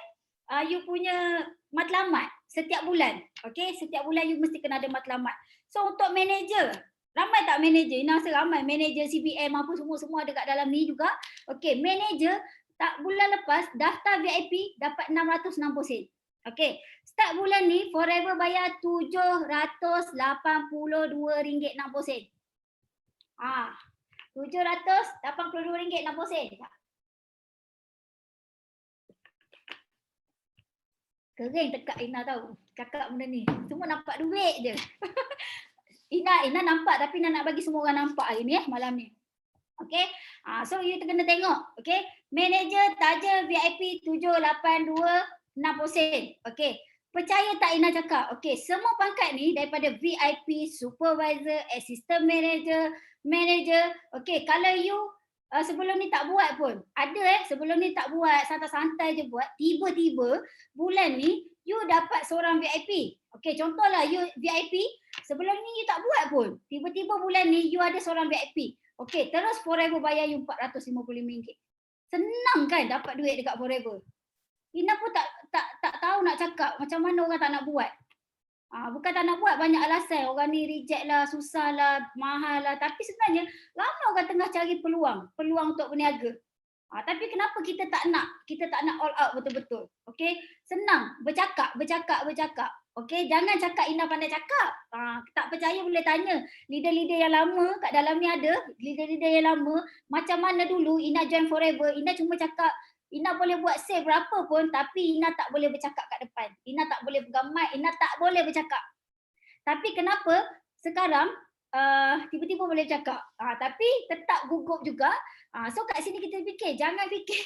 you punya matlamat setiap bulan. Okay, setiap bulan you mesti kena ada matlamat. So untuk manager, ramai tak manager? Ina rasa ramai. Manager CBM apa semua ada kat dalam ni juga. Okay, manager tak bulan lepas daftar VIP dapat 660 sen. Okay, start bulan ni forever bayar RM782.60. RM782.60. Kering tekak Ina tahu. Cakap benda ni. Semua nampak duit je. Ina nampak tapi Ina nak bagi semua orang nampak hari ni malam ni. Okay. So you kena tengok. Okay. Manager taja VIP 78260 Okay. Percaya tak Ina cakap? Okay. Semua pangkat ni daripada VIP, supervisor, assistant manager, manager. Okay. Kalau you sebelum ni tak buat pun. Ada sebelum ni tak buat, santai-santai je buat. Tiba-tiba bulan ni you dapat seorang VIP. Okay. Contohlah you VIP. Sebelum ni you tak buat pun. Tiba-tiba bulan ni you ada seorang VIP. Okay, terus Forever bayar you RM455. Senang kan dapat duit dekat Forever. Ina pun tak tahu nak cakap macam mana orang tak nak buat. Bukan tak nak buat, banyak alasan. Orang ni reject lah, susah lah, mahal lah. Tapi sebenarnya ramai orang tengah cari peluang untuk berniaga. Tapi kenapa kita tak nak all out betul-betul? Okay, senang, bercakap. Okay, jangan cakap Ina pandai cakap. Tak percaya boleh tanya leader-leader yang lama kat dalam ni ada. Leader-leader yang lama, macam mana dulu Ina join Forever, Ina cuma cakap, Ina boleh buat sale berapa pun tapi Ina tak boleh bercakap kat depan. Ina tak boleh pegang mic, Ina tak boleh bercakap. Tapi kenapa sekarang tiba-tiba boleh cakap. Tapi tetap gugup juga. So kat sini kita fikir, jangan fikir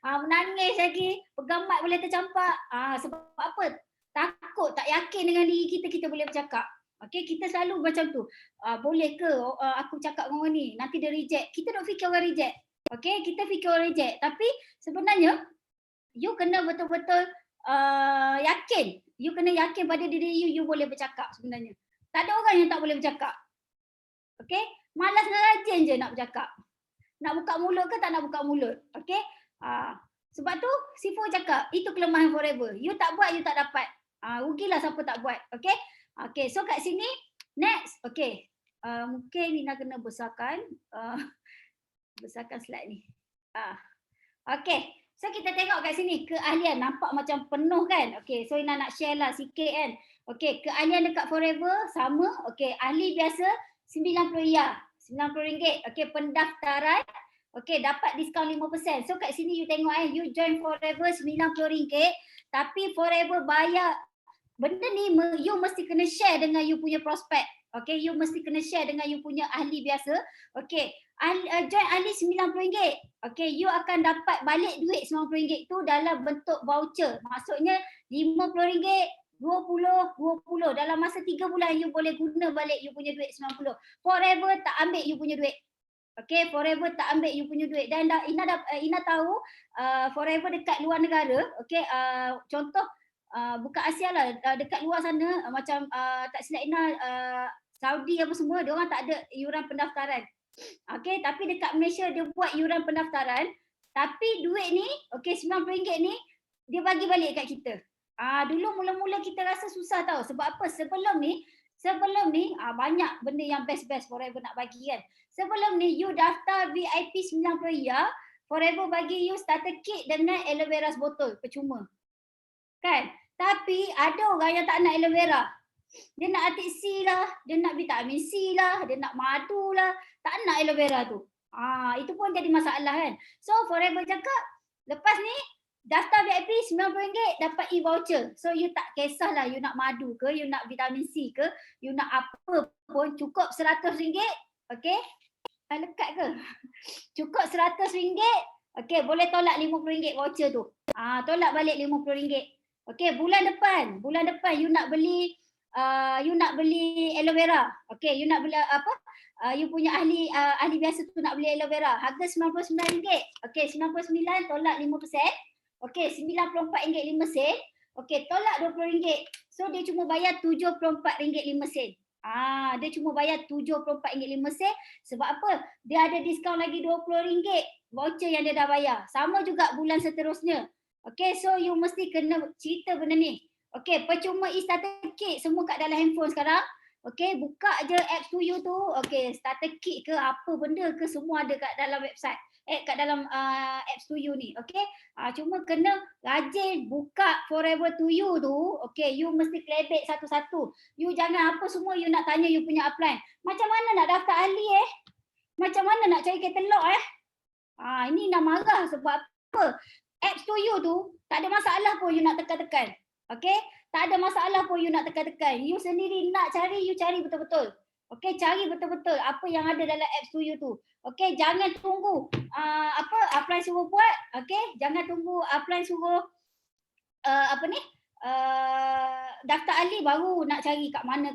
menangis lagi, pegang mic boleh tercampak. Sebab apa? Takut, tak yakin dengan diri kita, kita boleh bercakap. Okay, kita selalu macam tu. Boleh ke aku cakap dengan orang ni? Nanti dia reject. Kita duk fikir orang reject. Okay, kita fikir orang reject. Tapi sebenarnya, you kena betul-betul yakin. You kena yakin pada diri you boleh bercakap sebenarnya. Tak ada orang yang tak boleh bercakap. Okay, malas dan rajin je nak bercakap. Nak buka mulut ke tak nak buka mulut. Okay, sebab tu Sifo cakap, itu kelemahan Forever. You tak buat, you tak dapat. Rugilah siapa tak buat. Okay. Okay. So kat sini next. Okay. Mungkin Nina kena besarkan slide ni. Okay. So kita tengok kat sini keahlian nampak macam penuh kan. Okay. So Nina nak share lah sikit kan. Okay. Keahlian dekat Forever sama. Okay. Ahli biasa RM90. RM90. Okay. Pendaftaran. Okay, dapat diskaun 5%. So kat sini you tengok you join Forever RM90. Tapi Forever bayar. Benda ni you mesti kena share dengan you punya prospek. Okay, you mesti kena share dengan you punya ahli biasa. Okay, join ahli RM90. Okay, you akan dapat balik duit RM90 tu dalam bentuk voucher. Maksudnya RM50, 20. Dalam masa 3 bulan you boleh guna balik you punya duit RM90. Forever tak ambil you punya duit. Okay, Forever tak ambil you punya duit. Dan Ina tahu Forever dekat luar negara. Okay, contoh bukan Asia lah, dekat luar sana macam tak silap Ina Saudi apa semua, dia orang tak ada iuran pendaftaran. Okay, tapi dekat Malaysia dia buat iuran pendaftaran. Tapi duit ni, okay, RM90 ni dia bagi balik kat kita. Dulu mula-mula kita rasa susah tau. Sebab apa? Sebelum ni banyak benda yang best-best Forever nak bagi kan. Sebelum ni you daftar VIP RM90, Forever bagi you starter kit dengan aloe vera sebotol percuma. Kan? Tapi ada orang yang tak nak aloe vera. Dia nak Arctic Sea lah, dia nak vitamin C lah, dia nak madu lah, tak nak aloe vera tu. Itu pun jadi masalah kan. So Forever cakap, lepas ni daftar VIP RM90 dapat e-voucher. So you tak kisahlah you nak madu ke, you nak vitamin C ke, you nak apa pun cukup RM100. Okay. Lekat ke? Cukup RM100. Okay, boleh tolak RM50 voucher tu. Tolak balik RM50. Okay, bulan depan you nak beli aloe vera. Okay, you nak beli apa? You punya ahli biasa tu nak beli aloe vera. Harga RM99. Okay, RM99 tolak 5%. Okay, RM94.5. Okay, tolak RM20. So dia cuma bayar RM74.5. Dia cuma bayar RM74.5. Sebab apa? Dia ada diskaun lagi RM20 voucher yang dia dah bayar. Sama juga bulan seterusnya. Okay, so you mesti kena cerita benda ni. Okay, percuma e-starter kit semua kat dalam handphone sekarang. Okay, buka je apps to you tu. Okay, starter kit ke apa benda ke semua ada kat dalam website. Kat dalam apps to you ni. Okay, cuma kena rajin buka Forever to you tu. Okay, you mesti kelebek satu-satu. You jangan apa semua you nak tanya you punya upline. Macam mana nak daftar ahli Macam mana nak cari katalog ini nak marah sebab apa? Apps to you tu tak ada masalah pun you nak tekan-tekan. Okay, tak ada masalah pun you nak tekan-tekan. You sendiri nak cari, you cari betul-betul. Okey, cari betul-betul apa yang ada dalam apps tu you tu. Okey, jangan tunggu upline suruh buat. Okey, jangan tunggu upline suruh apa ni? Daftar ahli baru nak cari kat mana.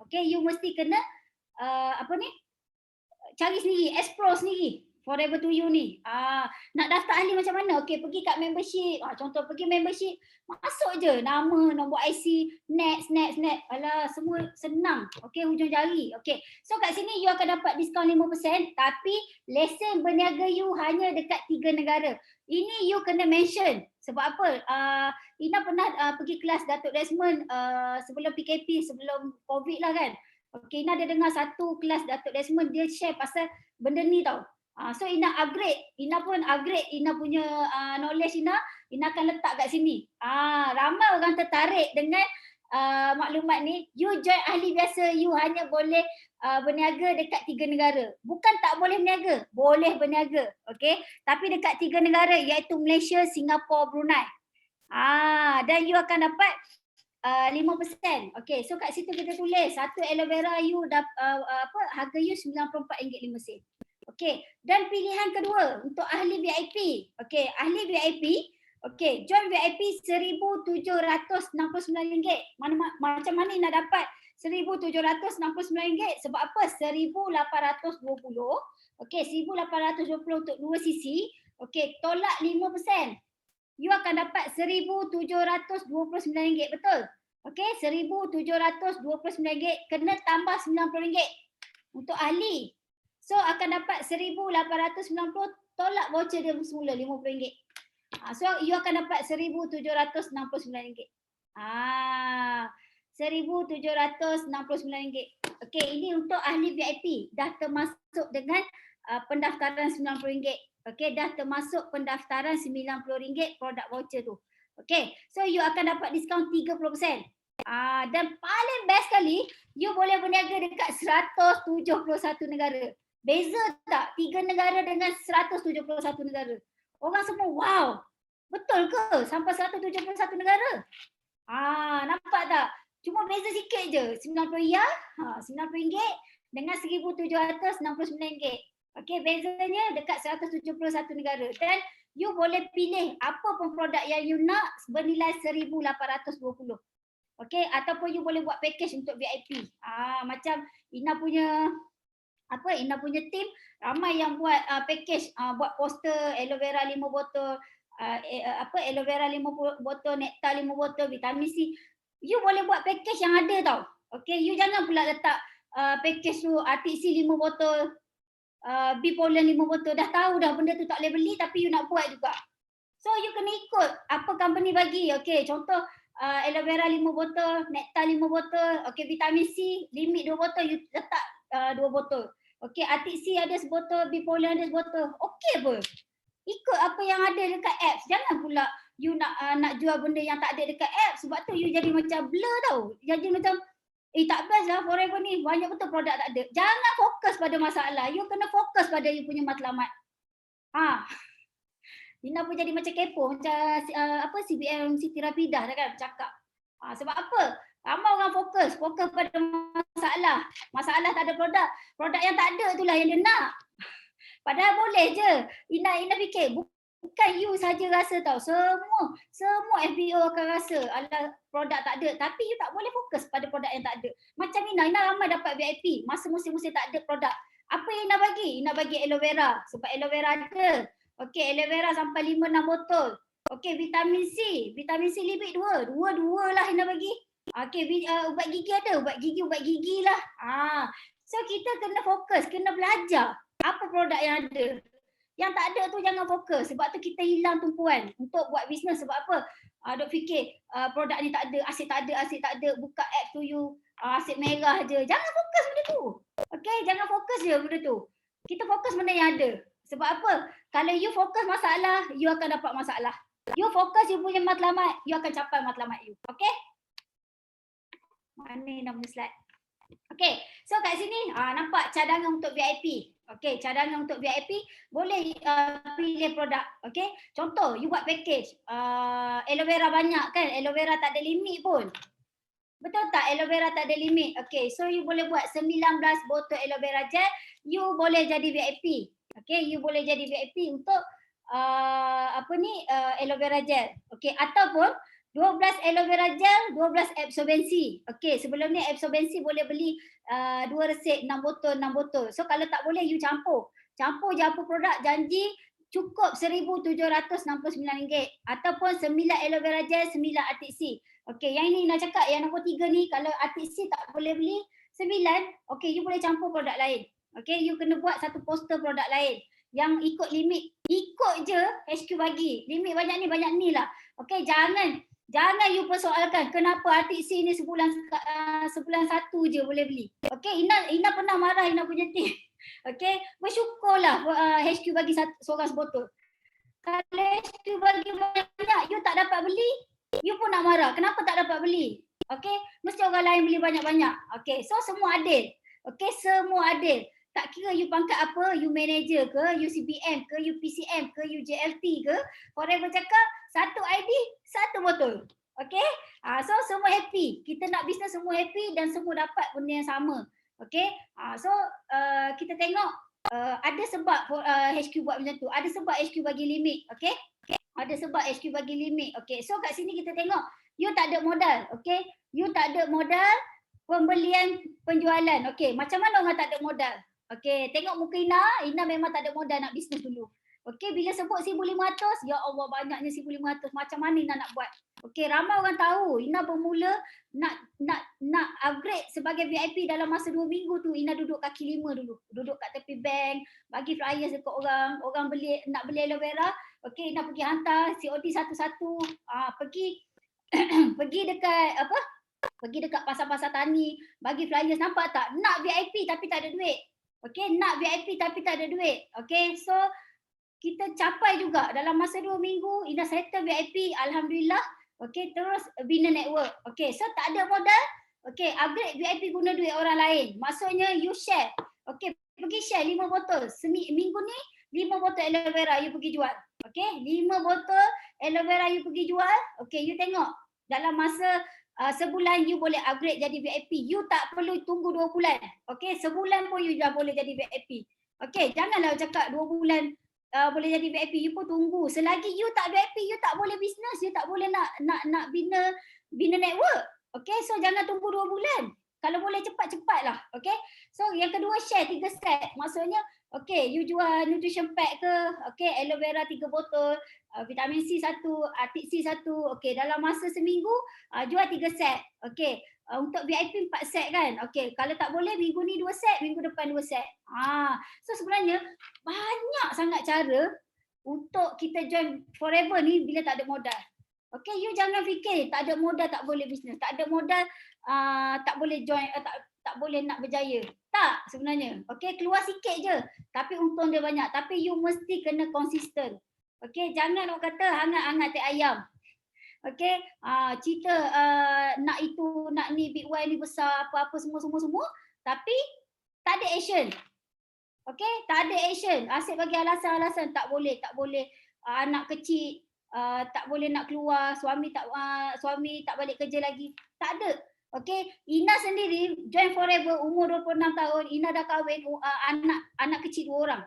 Okey, you mesti kena apa ni? Cari sendiri, explore sendiri. Forever to you ni. Nak daftar ahli macam mana? Okey, pergi kat membership. Contoh pergi membership, masuk je nama, nombor IC, next. Alah, semua senang. Okey, hujung jari. Okey. So kat sini you akan dapat diskaun 5% tapi lesen berniaga you hanya dekat 3 negara. Ini you kena mention. Sebab apa? Ina pernah pergi kelas Datuk Desmond sebelum PKP, sebelum COVID lah kan. Okey, Ina ada dengar satu kelas Datuk Desmond, dia share pasal benda ni tau. So Ina upgrade, Ina pun upgrade Ina punya knowledge Ina akan letak kat sini. Ramai orang tertarik dengan maklumat ni. You join ahli biasa, you hanya boleh berniaga dekat 3 negara. Bukan tak boleh berniaga, boleh berniaga. Okey, tapi dekat 3 negara iaitu Malaysia, Singapura, Brunei. Dan you akan dapat 5%. Okey, so kat situ kita tulis satu aloe vera you harga you RM94.5. Okey, dan pilihan kedua untuk ahli VIP. Okey, ahli VIP, okey, join VIP RM1,769. Macam mana nak dapat RM1,769? Sebab apa? RM1,820. Okey, RM1,820 untuk 2 sisi. Okey, tolak 5%. You akan dapat RM1,729, betul? Okey, RM1,729 kena tambah RM90 untuk ahli. So akan dapat RM1,890 tolak voucher dia semula RM50. So you akan dapat RM1,769. RM1,769. Okey, ini untuk ahli VIP. Dah termasuk dengan pendaftaran RM90. Okey, dah termasuk pendaftaran RM90 produk voucher tu. Okey, so you akan dapat diskaun 30%. Dan paling best sekali, you boleh berniaga dekat 171 negara. Beza tak 3 negara dengan 171 negara? Orang semua wow, betul ke sampai 171 negara? Nampak tak? Cuma beza sikit je, RM90 RM90 dengan RM1,769. Okey, bezanya dekat 171 negara. Dan you boleh pilih apa pun produk yang you nak bernilai RM1,820. Okey, ataupun you boleh buat package untuk VIP. Macam Ina punya team ramai yang buat package, buat poster aloe vera 5 botol, aloe vera 5 botol, nektar 5 botol, vitamin C. You boleh buat package yang ada tau. Okey, you jangan pula letak package tu RTC 5 botol, Bipolar 5 botol. Dah tahu dah benda tu tak boleh beli tapi you nak buat juga. So you kena ikut apa company bagi. Okey, contoh aloe vera 5 botol, nektar 5 botol, okey, vitamin C limit 2 botol, you letak 2 botol. Okey, RTC ada sebotol, Bipolar ada sebotol. Okey apa? Ikut apa yang ada dekat apps. Jangan pula you nak jual benda yang tak ada dekat apps. Sebab tu you jadi macam blur tau. Jadi macam tak best lah Forever ni. Banyak betul produk tak ada. Jangan fokus pada masalah. You kena fokus pada you punya matlamat. Nina pun jadi macam kepo. Macam CBM Siti Rafidah dah kan cakap. Sebab apa? Ramai orang fokus pada masalah. Masalah tak ada produk. Produk yang tak ada itulah yang dia nak. Padahal boleh je. Ina fikir bukan you saja rasa tau. Semua FBO akan rasa alah produk tak ada. Tapi you tak boleh fokus pada produk yang tak ada. Macam Ina ramai dapat VIP. Masa musim-musim tak ada produk. Apa yang Ina bagi? Ina bagi aloe vera. Sebab aloe vera ada. Okey, aloe vera sampai 5-6 botol. Okey, vitamin C limit 2 lah Ina bagi. Okey, ubat gigi ada, ubat gigi lah. So kita kena fokus, kena belajar apa produk yang ada. Yang tak ada tu jangan fokus. Sebab tu kita hilang tumpuan untuk buat bisnes. Sebab apa? Dok fikir produk ni tak ada, asyik tak ada, buka app tu you asyik merah je. Jangan fokus benda tu. Okey, jangan fokus je benda tu. Kita fokus benda yang ada. Sebab apa? Kalau you fokus masalah, you akan dapat masalah. You fokus you punya matlamat, you akan capai matlamat you. Okey? Mana nama slide? Okey, so kat sini nampak cadangan untuk VIP. Okey, cadangan untuk VIP boleh pilih produk. Okey, contoh you buat package aloe vera banyak kan, aloe vera tak ada limit pun. Betul tak? Aloe vera tak ada limit. Okay, so you boleh buat 19 botol aloe vera gel, you boleh jadi VIP. Okay, you boleh jadi VIP untuk aloe vera gel. Okay, ataupun 12 aloe vera gel, 12 absorbensi. Okay, sebelum ni absorbensi boleh beli 2 resep 6 botol, 6 botol. So kalau tak boleh, you campur. Campur je apa produk, janji cukup RM1,769 ataupun 9 aloe vera gel, 9 Arctic Sea. Okey, yang ini nak cakap yang nombor 3 ni kalau Arctic Sea tak boleh beli 9, okey you boleh campur produk lain. Okey, you kena buat satu poster produk lain yang ikut limit. Ikut je HQ bagi. Limit banyak ni lah. Okey, jangan you persoalkan kenapa Arctic Sea ni sebulan satu je boleh beli. Okey, Ina pernah marah Ina punya team. Okey, bersyukurlah HQ bagi seorang sebotol. Kalau HQ bagi banyak, you tak dapat beli, you pun nak marah. Kenapa tak dapat beli? Okay, mesti orang lain beli banyak-banyak. Okay, so semua adil. Okay, semua adil. Tak kira you pangkat apa, you manager ke, you CBM ke, you PCM ke, you JLT ke, Forever cakap satu ID, satu botol. Okay, so semua happy. Kita nak bisnes semua happy dan semua dapat benda yang sama. Okay, so kita tengok ada sebab HQ buat macam tu. Ada sebab HQ bagi limit. Okay, ada sebab HQ bagi limit. Okay, so kat sini kita tengok you tak ada modal. Okay, you tak ada modal pembelian penjualan. Okay, macam mana orang tak ada modal? Okay, tengok muka Ina memang tak ada modal nak bisnes dulu. Okay, bila sebut 1,500, ya Allah banyaknya 1,500. Macam mana Ina nak buat? Okay, ramai orang tahu Ina bermula nak upgrade sebagai VIP dalam masa 2 minggu tu. Ina duduk kaki 5 dulu. Duduk kat tepi bank, bagi flyers dekat orang. Orang nak beli aloe vera. Okay, Ina pergi hantar COD satu-satu. Pergi dekat pasar-pasar tani, bagi flyers. Nampak tak? Nak VIP tapi tak ada duit. Okay, nak VIP tapi tak ada duit. Okay, so kita capai juga dalam masa 2 minggu Ina settle VIP, alhamdulillah. Okay, terus bina network. Okay, so tak ada modal. Okay, upgrade VIP guna duit orang lain. Maksudnya you share. Okay, pergi share 5 botol. Minggu ni 5 botol aloe vera you pergi jual. Okay, 5 botol aloe vera you pergi jual. Okay, you tengok dalam masa sebulan you boleh upgrade jadi VIP. You tak perlu tunggu 2 bulan. Okay, sebulan pun you dah boleh jadi VIP. Okay, janganlah cakap 2 bulan boleh jadi VIP, you pun tunggu. Selagi you tak VIP, you tak boleh bisnes, you tak boleh nak bina network. Okay, so jangan tunggu 2 bulan. Kalau boleh cepat-cepatlah. Okay, so yang kedua share 3 set. Maksudnya, okay, you jual nutrition pack ke, okay, aloe vera 3 botol, vitamin C 1, Arctic Sea 1, okay, dalam masa seminggu, jual 3 set. Okay, untuk VIP 4 set kan. Okay, kalau tak boleh minggu ni 2 set, minggu depan 2 set. So sebenarnya banyak sangat cara untuk kita join Forever ni bila tak ada modal. Okay, you jangan fikir tak ada modal tak boleh bisnes. Tak ada modal tak boleh join, tak boleh nak berjaya. Tak sebenarnya. Okay, keluar sikit je. Tapi untung dia banyak. Tapi you mesti kena konsisten. Okay, jangan orang kata hangat-hangat teh ayam. Okay, cerita nak itu, nak ni, big Y ni besar, apa-apa semua. Tapi tak ada action. Okay, tak ada action. Asyik bagi alasan-alasan tak boleh. Anak kecil, tak boleh nak keluar, suami tak balik kerja lagi. Tak ada. Okay, Ina sendiri join Forever umur 26 tahun, Ina dah kahwin, anak kecil 2 orang.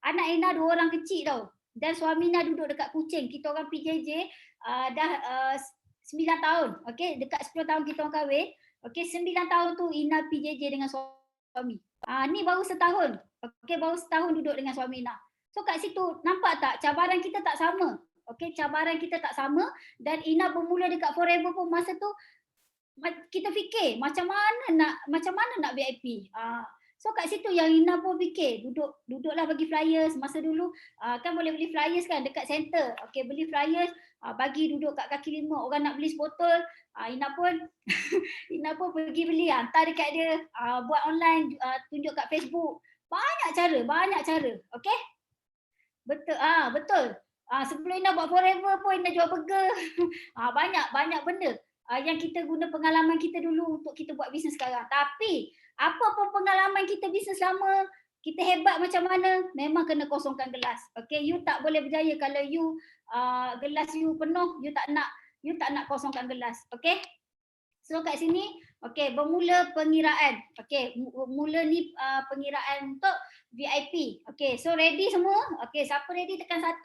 Anak Ina 2 orang kecil tau. Dan suami Ina duduk dekat Kuching. Kita orang PJJ dah 9 tahun. Okay, dekat 10 tahun kita orang kahwin. Okay, 9 tahun tu Ina PJJ dengan suami. Ni baru setahun. Okay, baru setahun duduk dengan suami Ina. So kat situ nampak tak cabaran kita tak sama. Okay, cabaran kita tak sama. Dan Ina bermula dekat Forever pun masa tu kita fikir macam mana nak VIP. So kat situ yang Ina pun fikir, duduklah bagi flyers. Masa dulu kan boleh beli flyers kan dekat center. Okay, beli flyers, bagi duduk kat kaki 5, orang nak beli sebotol, Ina pun pergi beli, hantar dekat dia, buat online, tunjuk kat Facebook. Banyak cara. Okay? Betul. Sebelum Ina buat Forever pun Ina jual burger. Banyak benda yang kita guna pengalaman kita dulu untuk kita buat bisnes sekarang. Tapi apa pun pengalaman kita bisnes lama, kita hebat macam mana, memang kena kosongkan gelas. Okay, you tak boleh berjaya kalau gelas you penuh, you tak nak kosongkan gelas. Okay, So kat sini, okey, bermula pengiraan. Okey, mula ni pengiraan untuk VIP. Okey, so ready semua? Okey, siapa ready tekan 1.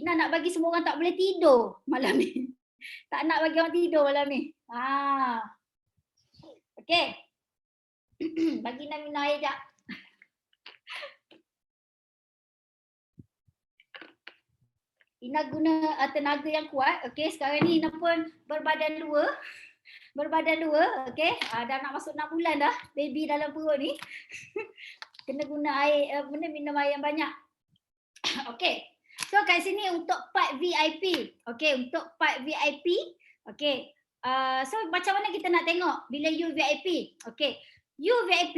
Ina nak bagi semua orang tak boleh tidur malam ni. Tak nak bagi orang tidur malam ni. Okey. Bagi Ina minum air jap. Ina guna tenaga yang kuat. Okey, sekarang ni Ina pun berbadan 2. Berbadan 2, okey. Dah nak masuk 6 bulan dah baby dalam perut ni. Kena guna air, minum air yang banyak. Okey. So kat sini untuk part VIP. Okey, untuk part VIP. Okey. So macam mana kita nak tengok bila you VIP? Okey. You VIP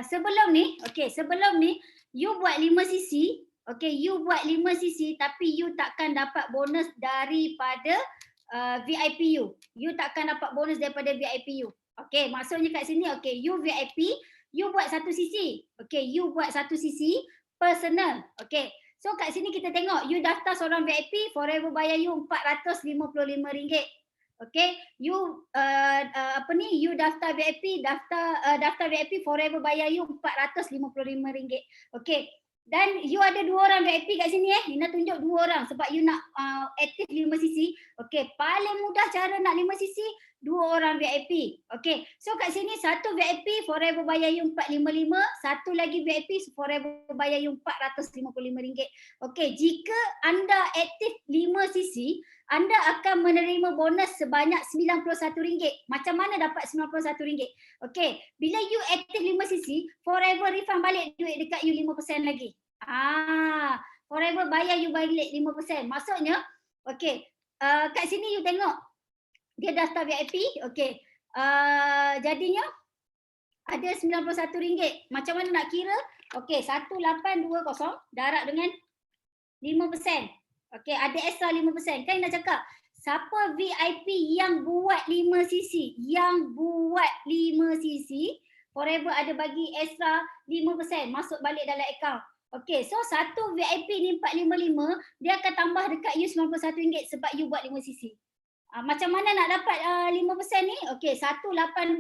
sebelum ni, okey, sebelum ni you buat 5 cc. Okey, you buat 5 cc tapi you takkan dapat bonus daripada VIP you. You takkan dapat bonus daripada VIP you. Okey, maksudnya kat sini, okey, you VIP, you buat 1 cc. Okey, you buat 1 cc personal. Okey. So kat sini kita tengok you daftar seorang VIP, forever bayar you RM455. Okey, you you daftar VIP, daftar VIP forever bayar you RM455. Okey. Dan you ada 2 orang VIP kat sini Ina tunjuk 2 orang sebab you nak aktif 5 cc. Okey, paling mudah cara nak 5 cc, 2 orang VIP. Okey. So kat sini satu VIP forever bayar you RM455, satu lagi VIP forever bayar you RM455. Okey, jika anda aktif 5 cc, anda akan menerima bonus sebanyak RM91. Macam mana dapat RM91? Okey, bila you aktif 5 cc, forever refund balik duit dekat you 5% lagi. Forever bayar you balik 5%. Maksudnya, okey, kat sini you tengok dia daftar VIP, okey. Jadinya ada RM91. Macam mana nak kira? Okey, 1820 darab dengan 5%. Okey, ada extra 5%. Kan nak cakap, siapa VIP yang buat 5 cc, forever ada bagi extra 5% masuk balik dalam akaun. Okey, so satu VIP ni 455, dia akan tambah dekat you RM91 sebab you buat 5 cc. Macam mana nak dapat 5% ni? Okey, 1820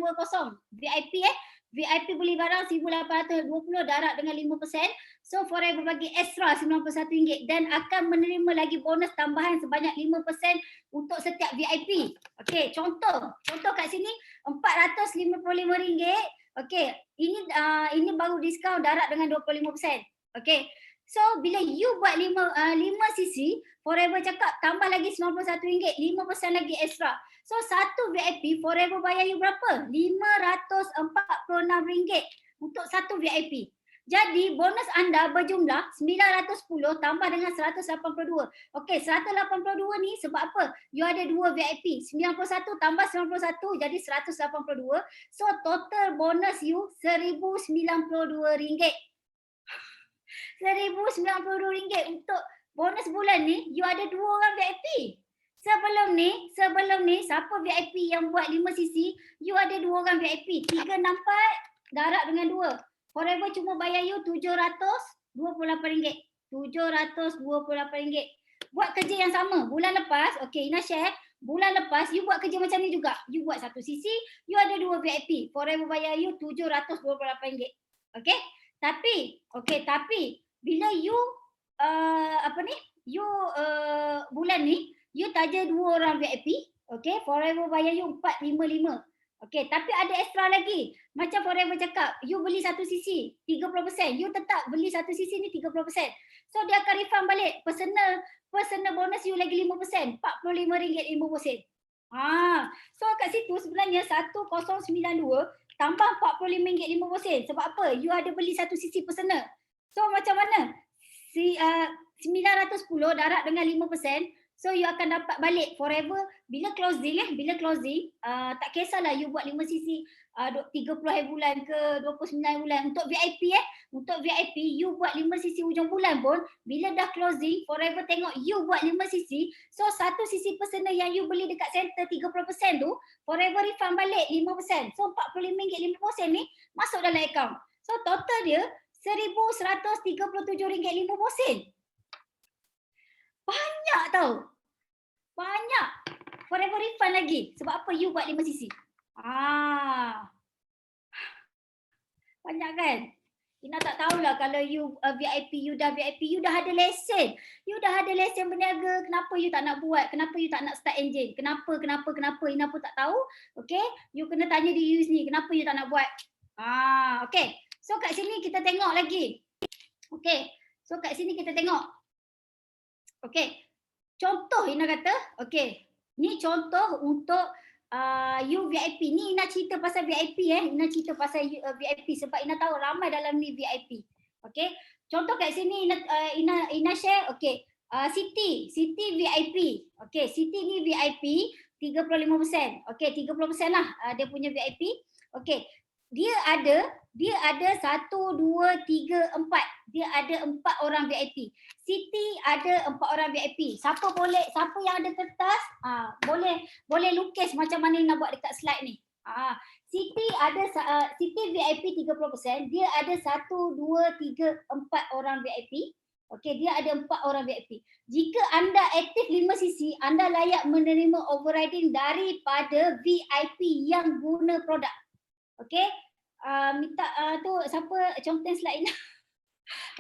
VIP VIP beli barang 1820 darab dengan 5%. So forever bagi extra RM91 dan akan menerima lagi bonus tambahan sebanyak 5% untuk setiap VIP. Okey, contoh kat sini RM455. Okey, ini baru diskaun darab dengan 25%. Okey. So bila you buat 5 cc, forever cakap tambah lagi RM91, 5% lagi extra. So satu VIP forever bayar you berapa? RM546 untuk satu VIP. Jadi bonus anda berjumlah 910 tambah dengan 182. Okey, 182 ni sebab apa? You ada 2 VIP. 91 tambah 91 jadi 182. So total bonus you RM1,092. RM1,092 untuk bonus bulan ni. You ada 2 orang VIP. Sebelum ni siapa VIP yang buat 5 cc, you ada 2 orang VIP. 3 nampak darab dengan 2. Forever cuma bayar you RM728. RM728. Buat kerja yang sama. Bulan lepas, okey, Ina share. Bulan lepas you buat kerja macam ni juga. You buat 1 cc, you ada 2 VIP. Forever bayar you RM728. Okey? Tapi bila you bulan ni you taja 2 orang VIP, okey, forever bayar you RM455. Okey, tapi ada extra lagi. Macam forever cakap, you beli 1 cc 30%, you tetap beli 1 cc ni 30%. So dia akan refund balik personal bonus you lagi 5%, RM45.50. So kat situ sebenarnya 1092 tambah RM45.50. Sebab apa? You ada beli 1 cc personal. So macam mana? 910 darab dengan 5%. So you akan dapat balik forever bila closing tak kisahlah you buat 5 cc 30 hari bulan ke 29 bulan. Untuk VIP you buat 5 cc hujung bulan pun bila dah closing forever tengok you buat 5 cc. So 1 cc personal yang you beli dekat center 30% tu forever refund balik 5%. So RM45.50 ni masuk dalam akaun. So total dia RM1,137.50. Banyak tau. Banyak. forever refund lagi. Sebab apa you buat 5cc? Banyak kan? Ina tak tahulah kalau you VIP, you dah VIP, you dah ada lesen. You dah ada lesen berniaga, kenapa you tak nak buat? Kenapa you tak nak start engine? Kenapa? Ina pun tak tahu. Okay, you kena tanya diri you sendiri, kenapa you tak nak buat? Okay. So kat sini kita tengok lagi. Okay, so kat sini kita tengok. Okay, contoh Ina kata, okay, ni contoh untuk you VIP. Ni Ina cerita pasal VIP Ina cerita pasal VIP sebab Ina tahu ramai dalam ni VIP. Okay, contoh kat sini Ina share. Okay, Siti VIP. Okay, Siti ni VIP 35%. Okay, 30% lah dia punya VIP. Okay, dia ada 1, 2, 3, 4. Dia ada 4 orang VIP. Siti ada 4 orang VIP. Siapa yang ada kertas, boleh lukis macam mana nak buat dekat slide ni. Siti VIP 30%. Dia ada 1, 2, 3, 4 orang VIP. Okey, dia ada 4 orang VIP. Jika anda aktif 5cc, anda layak menerima overriding daripada VIP yang guna produk. Okey, minta tu siapa contoh slide ni.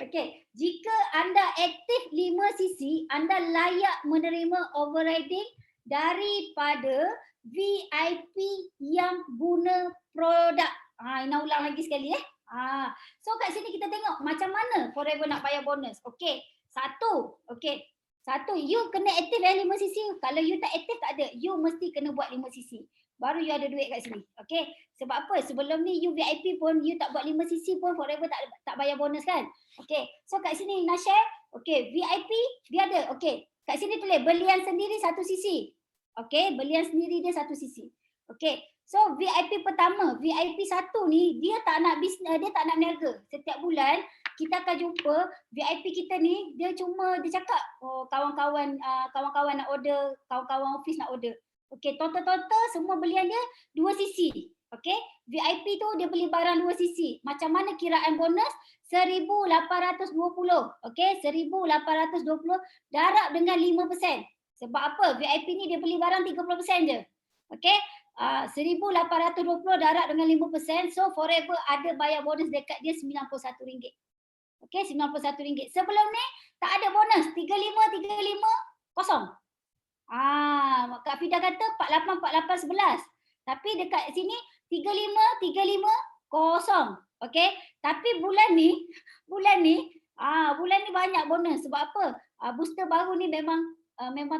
Okey, jika anda aktif 5cc, anda layak menerima overriding daripada VIP yang guna produk. Ina ulang lagi sekali So kat sini kita tengok macam mana forever nak bayar bonus. Okey, satu, you kena aktif 5cc. Kalau you tak aktif tak ada. You mesti kena buat 5cc. Baru you ada duit kat sini. Okay. Sebab apa? Sebelum ni you VIP pun, you tak buat 5cc pun forever tak bayar bonus kan? Okay. So kat sini Ina share. Okay. VIP dia ada. Okay. Kat sini tulis belian sendiri 1cc. Okay. Belian sendiri dia 1cc. Okay. So VIP pertama, VIP 1 ni dia tak nak bisnes, dia tak nak niaga. Setiap bulan kita akan jumpa VIP kita ni, dia cakap kawan-kawan nak order, kawan-kawan office nak order. Okey, total semua belian dia 2cc. Okey, VIP tu dia beli barang 2cc. Macam mana kiraan bonus? 1,820. Okey, 1,820 darab dengan 5%. Sebab apa? VIP ni dia beli barang 30% je. Okey, 1,820 darab dengan 5%. So forever ada bayar bonus dekat dia RM91. Okey, RM91. Sebelum ni tak ada bonus. 35 kosong. Kak Fida kata 48, 11. Tapi dekat sini 35 kosong. Okey. Tapi bulan ni banyak bonus. Sebab apa? Booster baru ni memang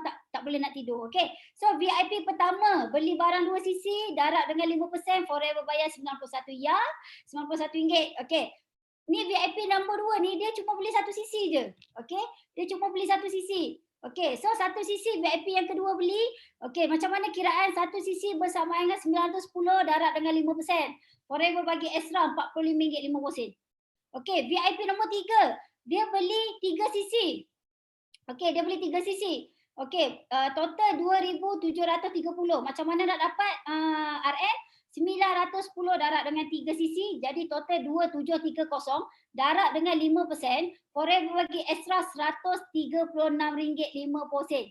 tak boleh nak tidur. Okey. So VIP pertama beli barang 2cc darab dengan 5%, forever bayar RM91. Ya, RM91. Okey. Ni VIP nombor 2 ni dia cuma beli 1cc je. Okey. Dia cuma beli 1cc. Okey, so 1cc VIP yang kedua beli. Okey, macam mana kiraan 1cc bersamaan dengan 910 darab dengan 5%. Forever bagi extra RM45.50. Okey, VIP nombor 3. Dia beli 3cc. Okey, dia beli 3cc. Okey, total 2,730. Macam mana nak dapat RM? 910 darab dengan 3cc, jadi total 2,730 darab dengan 5%, forever bagi extra RM136.50.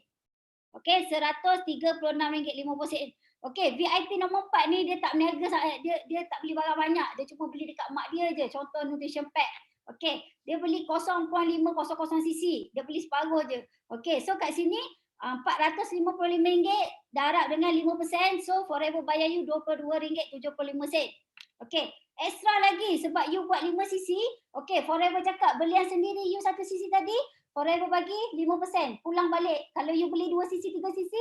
Okey, RM136.50. Okey, VIP nombor 4 ni dia tak berniaga, dia tak beli barang banyak, dia cuma beli dekat mak dia je, contoh nutrition pack. Okey, dia beli 0.500cc, dia beli separuh je. Okey, so kat sini RM455 darab dengan 5%, so forever bayar you RM22.75. Okey, extra lagi sebab you buat 5cc. Okey, forever cakap belian sendiri you 1cc tadi, forever bagi 5%, pulang balik. Kalau you beli 2cc, 3cc,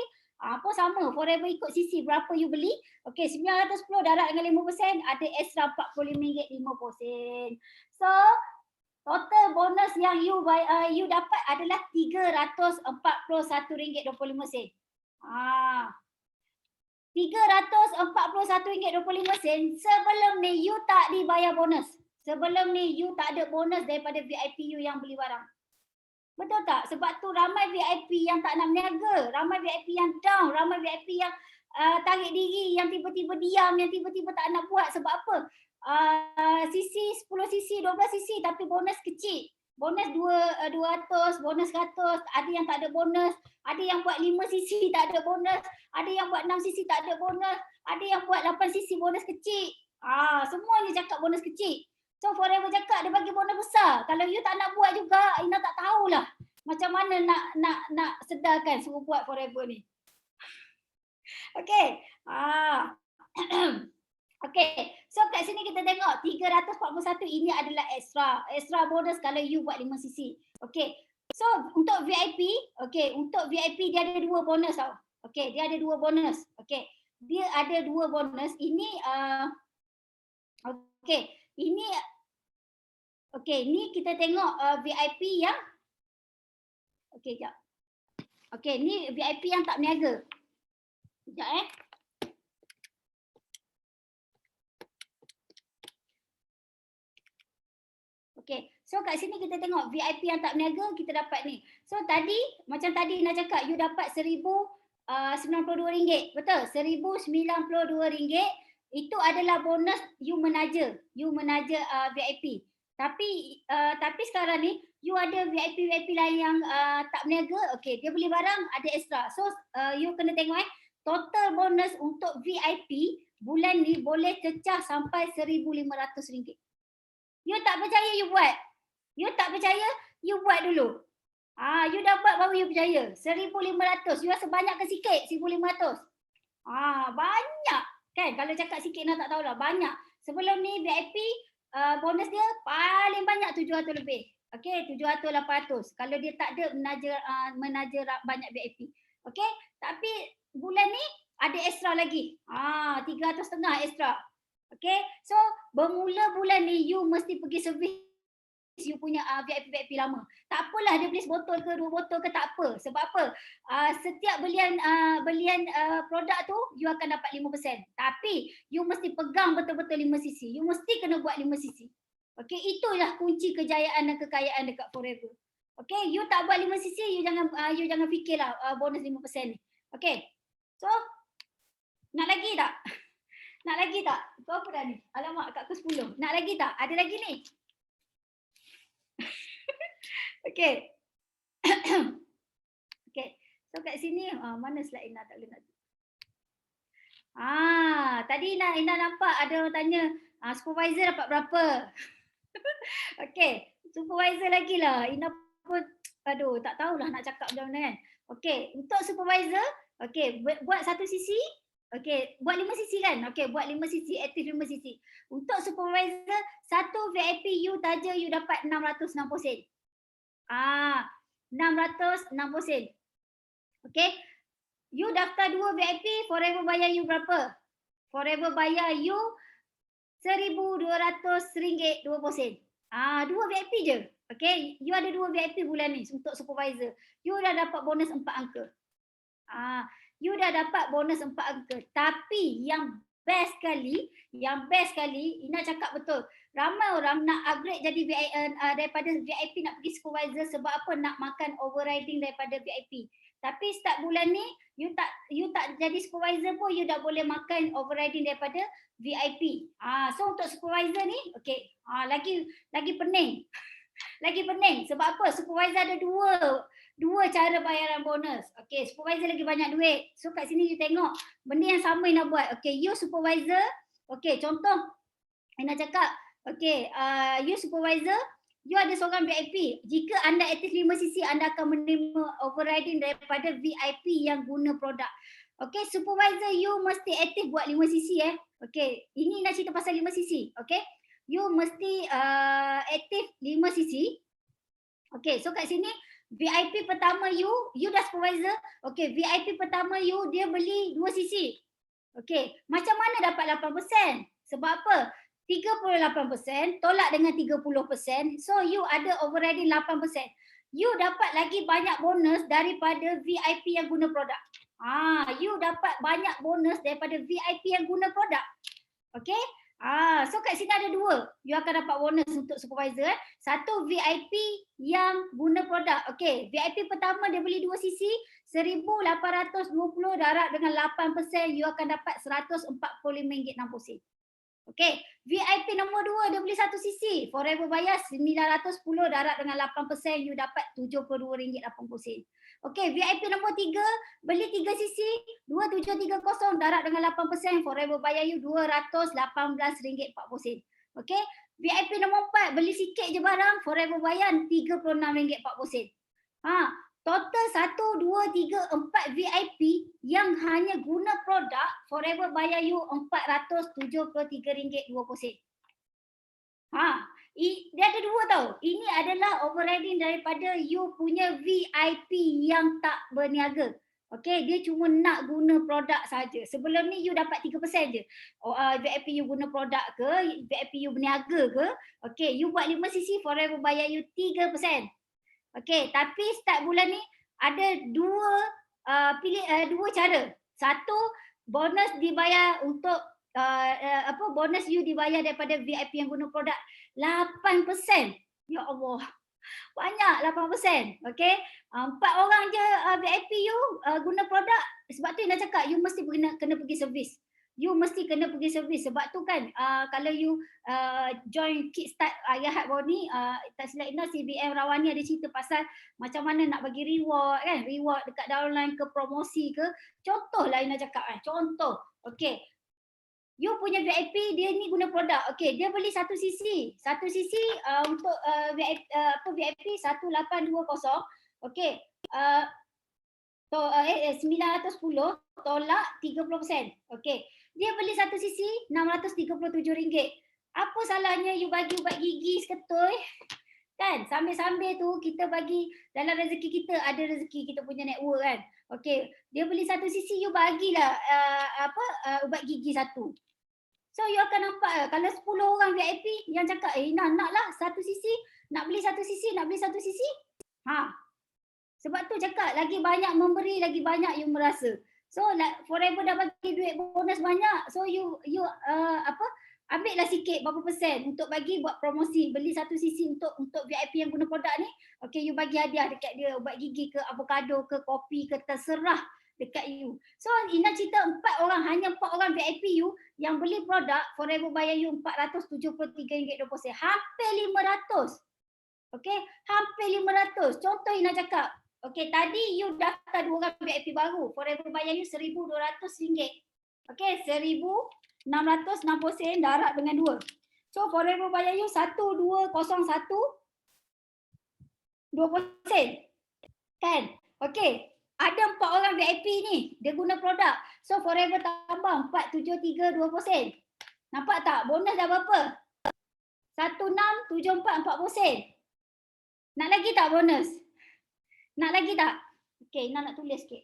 pun sama, forever ikut cc berapa you beli. Okey, 910 darab dengan 5%, ada extra RM45.50. So total bonus yang you dapat adalah RM341.25. RM341.25 sebelum ni you tak dibayar bonus. Sebelum ni you tak ada bonus daripada VIP you yang beli barang. Betul tak? Sebab tu ramai VIP yang tak nak berniaga, ramai VIP yang down, ramai VIP yang tarik diri, yang tiba-tiba diam, yang tiba-tiba tak nak buat. Sebab apa? CC 10cc, 12cc tapi bonus kecil. bonus 200, bonus 100, ada yang tak ada bonus, ada yang buat 5 sisi tak ada bonus, ada yang buat 6 sisi tak ada bonus, ada yang buat 8 sisi bonus kecil. Semuanya cakap bonus kecil. So Forever cakap dia bagi bonus besar. Kalau you tak nak buat juga, Ina tak tahulah macam mana nak sedarkan suruh buat Forever ni. Okey. Okey, so kat sini kita tengok 341 ini adalah extra bonus kalau you buat 5 sisi. Okey. So untuk VIP, untuk VIP dia ada 2 bonus tau. Okey, dia ada 2 bonus. Okey. Dia ada 2 bonus. Ini ini kita tengok VIP yang jap. Okey, ni VIP yang tak berniaga. Sekejap Okay, so kat sini kita tengok VIP yang tak berniaga kita dapat ni. So tadi, macam tadi Ina cakap, you dapat RM1,092. Betul? RM1,092 itu adalah bonus you menaja VIP. Tapi sekarang ni, you ada VIP lain yang tak berniaga, okay, dia beli barang ada extra. So you kena tengok total bonus untuk VIP bulan ni boleh cecah sampai RM1,500. You tak percaya you buat. You tak percaya you buat dulu. You dapat baru you percaya. 1,500. You rasa banyak ke sikit 1,500? Banyak. Kan kalau cakap sikit nak tak tahulah. Banyak. Sebelum ni VIP bonus dia paling banyak 700 lebih. Okey, 700-800. Kalau dia tak ada menaja banyak VIP. Okey, tapi bulan ni ada extra lagi. 300.5 extra. Okay, so bermula bulan ni you mesti pergi servis you punya VIP lama. Tak apalah dia beli sebotol ke 2 botol ke tak apa. Sebab apa? Setiap belian produk tu you akan dapat 5%. Tapi you mesti pegang betul-betul 5 sisi. You mesti kena buat 5 sisi. Okay, itulah kunci kejayaan dan kekayaan dekat Forever. Okay, you tak buat 5 sisi, you jangan fikirlah bonus 5% ni. Okay, so nak lagi tak? Nak lagi tak? Kau apa dah ni? Alamak, kat ke-10. Nak lagi tak? Ada lagi ni? Okey. Okey. So kat sini, mana slide Ina? Tak boleh nak. Tadi Ina nampak ada orang tanya, supervisor dapat berapa? Okey, supervisor lagi lah. Ina pun, tak tahulah nak cakap macam mana kan. Okey, untuk supervisor, okey, buat satu sisi, okey, buat 5 sisi kan? Okey, buat 5 sisi, aktif 5 sisi. Untuk supervisor, satu VIP you taja you dapat 660 sen. 660 sen. Okey. You daftar 2 VIP, Forever bayar you berapa? Forever bayar you RM1,200.20. 2 VIP je. Okey, you ada 2 VIP bulan ni untuk supervisor. You dah dapat bonus 4 angka. You dah dapat bonus 4 angka. Tapi yang best sekali, Ina cakap betul. Ramai orang nak upgrade jadi daripada VIP nak pergi supervisor sebab apa? Nak makan overriding daripada VIP. Tapi start bulan ni, you tak jadi supervisor pun you dah boleh makan overriding daripada VIP. So untuk supervisor ni, okey, lagi pening. Lagi pening. Sebab apa? Supervisor ada dua cara bayaran bonus. Okey, supervisor lagi banyak duit. So kat sini you tengok benda yang sama Ina buat. Okey, you supervisor, okey, contoh Ina cakap, okey, you supervisor, you ada seorang VIP. Jika anda aktif 5 sisi, anda akan menerima overriding daripada VIP yang guna produk. Okey, supervisor you mesti aktif buat 5 sisi Okey, ini Ina cerita pasal 5 sisi. Okey, you mesti aktif 5 sisi. Okey, so kat sini VIP pertama you dah supervisor. Okey, VIP pertama you dia beli 2 sisi. Okey, macam mana dapat 8%? Sebab apa? 38% tolak dengan 30%. So you ada overriding 8%. You dapat lagi banyak bonus daripada VIP yang guna produk. You dapat banyak bonus daripada VIP yang guna produk. Okey? So kat sini ada 2. You akan dapat bonus untuk supervisor. Satu VIP yang guna produk. Okey, VIP pertama dia beli 2 sisi, 1,820 darab dengan 8%, you akan dapat RM145.60. Okey, VIP nombor 2 dia beli 1 cc, forever bayar 910 darat dengan 8%, you dapat RM72.80. Okey, VIP nombor 3 beli 3 cc 2730 darat dengan 8%, forever bayar you RM218.40. Okey, VIP nombor 4 beli sikit je barang, forever bayar RM36.40. Total 1, 2, 3, 4 VIP yang hanya guna produk, forever bayar you RM473.20. Dia ada 2 tau. Ini adalah overriding daripada you punya VIP yang tak berniaga. Okey, dia cuma nak guna produk saja. Sebelum ni you dapat 3% je. VIP you guna produk ke, VIP you berniaga ke, okey, you buat 5 cc, forever bayar you 3%. Okey, tapi start bulan ni ada dua cara. Satu, bonus dibayar untuk bonus you dibayar daripada VIP yang guna produk 8%. Ya Allah. Banyak 8%. Okey. 4 orang je VIP you guna produk. Sebab tu Ina cakap you mesti kena pergi servis. You mesti kena pergi servis. Sebab tu kan kalau you join Kickstart Ayah Hat baru ni, tak silap Ina, CBM Rawani ada cerita pasal macam mana nak bagi reward kan. Reward dekat downline ke, promosi ke. Contoh lah Ina cakap kan. Contoh. Okey. You punya VIP dia ni guna produk. Okey, dia beli 1 cc. 1 cc untuk VIP 1820. Okey. 910 tolak 30%. Okey. Dia beli 1 cc RM637. Apa salahnya you bagi ubat gigi seketoi? Kan? Sambil-sambil tu kita bagi dalam rezeki kita, ada rezeki kita punya network kan. Okey, dia beli 1 cc, you bagilah ubat gigi 1. So you akan nampak kalau 10 orang VIP yang cakap naklah 1 cc, nak beli 1 cc, nak beli 1 cc. Sebab tu cakap lagi banyak memberi, lagi banyak you merasa. So forever dah bagi duit bonus banyak. So you ambillah sikit berapa persen untuk bagi buat promosi, beli 1 cc untuk VIP yang guna produk ni. Okey, you bagi hadiah dekat dia, ubat gigi ke, avocado ke, kopi ke, terserah dekat you. So Ina cerita 4 orang, hanya 4 orang VIP you yang beli produk, forever bayar you RM473.20. Hampir 500. Okey, hampir 500. Contoh Ina cakap, okey, tadi you daftar 2 orang VIP baru, forever bayar you RM1,200. Okey, RM1,660 darat dengan 2. So forever bayar you 1201 20%. Kan? Okey, ada 4 orang VIP ni, dia guna produk. So forever tambah 473 20%. Nampak tak? Bonus dah berapa? 1674 40%. Nak lagi tak bonus? Nak lagi tak? Okey, Ina nak tulis sikit.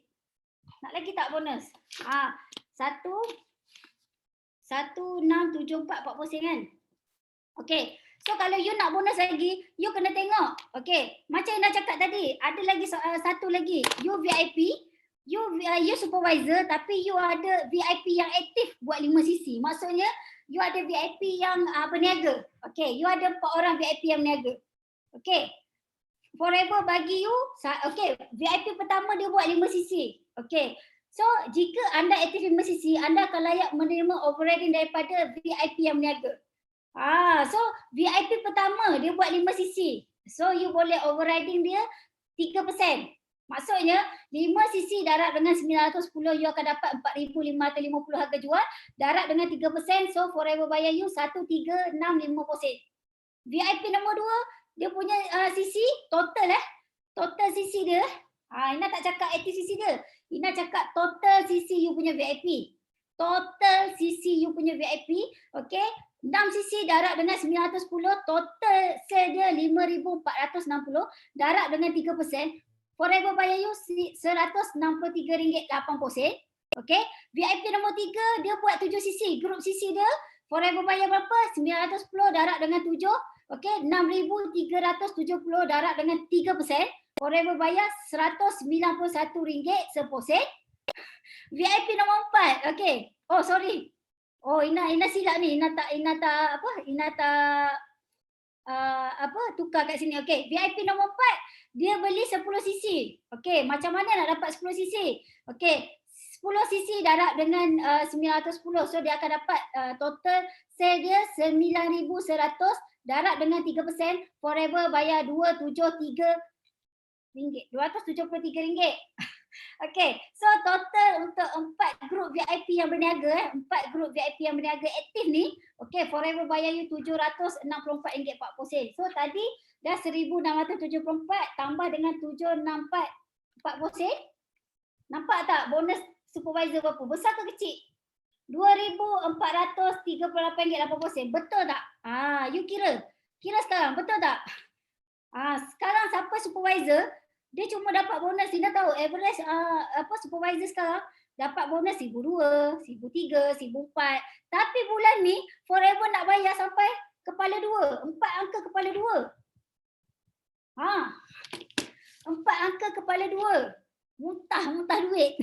Nak lagi tak bonus? 1674 40% kan? Okey. So kalau you nak bonus lagi, you kena tengok. Okey, macam Ina cakap tadi, ada lagi satu lagi. You VIP, you supervisor, tapi you ada VIP yang aktif buat 5 cc. Maksudnya you ada VIP yang berniaga. Okey, you ada 4 orang VIP yang berniaga. Okey. Forever bagi you, okey, VIP pertama dia buat 5 cc. Okey. So jika anda aktif 5 cc, anda akan layak menerima overriding daripada VIP yang berniaga. So VIP pertama dia buat 5 cc. So you boleh overriding dia 3%. Maksudnya 5 cc darat dengan 910, you akan dapat 4,550 harga jual. Darat dengan 3%, so forever bayar you 1365 sen. VIP nombor 2, dia punya cc total total cc dia. Ina tak cakap aktif cc dia. Ina cakap total cc you punya VIP. Total cc you punya VIP, okey. 6 cc darat dengan 910, total sale dia 5,460, darat dengan 3%. Forever bayar you RM163.80. Okey. VIP nombor 3 dia buat 7 cc, grup cc dia forever bayar berapa? 910 darat dengan 7. Okey, 6,370 darat dengan 3%. Forever bayar RM191 seposen. VIP nombor 4. Okey. Oh sorry. Oh Ina silap ni. Ina tak tukar kat sini. Okey, VIP nombor 4 dia beli 10 cc. Okey, macam mana nak dapat 10 cc? Okey, 10 cc darab dengan 910. So dia akan dapat total sale dia 9,100 darab dengan 3%. Forever bayar RM273. Okey, so total untuk 4 grup VIP yang berniaga 4 grup VIP yang berniaga aktif ni, okey, Forever bayar you RM764.40. So tadi dah 1,674 tambah dengan 764.40. Nampak tak bonus supervisor berapa? Besar ke kecil? RM2,438.80. Betul tak? You kira. Kira sekarang, betul tak? Sekarang siapa supervisor, dia cuma dapat bonus. Ina tahu average supervisor sekarang dapat bonus RM1,200, RM1,300, RM1,400. Tapi bulan ni Forever nak bayar sampai kepala 2, 4 angka kepala 2. 4 angka kepala 2. Muntah duit.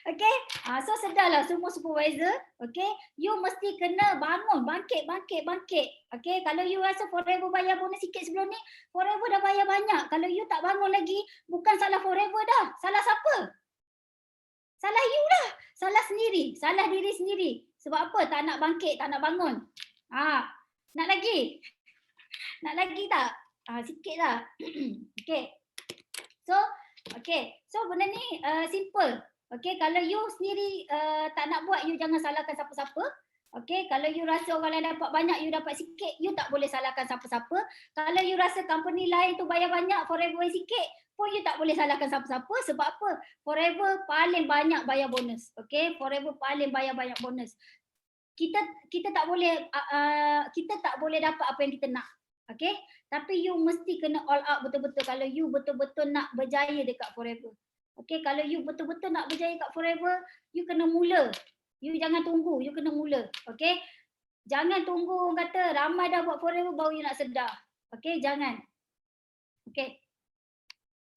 Okay, so sedarlah semua supervisor, okay, you mesti kena bangun, bangkit. Okay, kalau you rasa Forever bayar bonus sikit sebelum ni, Forever dah bayar banyak. Kalau you tak bangun lagi, bukan salah Forever dah. Salah siapa? Salah you dah. Salah sendiri, salah diri sendiri. Sebab apa? Tak nak bangkit, tak nak bangun. Nak lagi? Nak lagi tak? Sikit lah. Okay, so benda ni simple. Okay, kalau you sendiri tak nak buat, you jangan salahkan siapa-siapa. Okay, kalau you rasa orang lain dapat banyak, you dapat sikit, you tak boleh salahkan siapa-siapa. Kalau you rasa company lain tu bayar banyak, Forever bayar sikit, pun you tak boleh salahkan siapa-siapa. Sebab apa? Forever paling banyak bayar bonus. Okay, Forever paling bayar banyak bonus. Kita tak boleh dapat apa yang kita nak. Okay, tapi you mesti kena all out betul-betul kalau you betul-betul nak berjaya dekat Forever. Okay, kalau you betul-betul nak berjaya kat Forever, you kena mula. You jangan tunggu, you kena mula. Okay, jangan tunggu kata ramai dah buat Forever baru you nak sedar. Okay, jangan. Okay,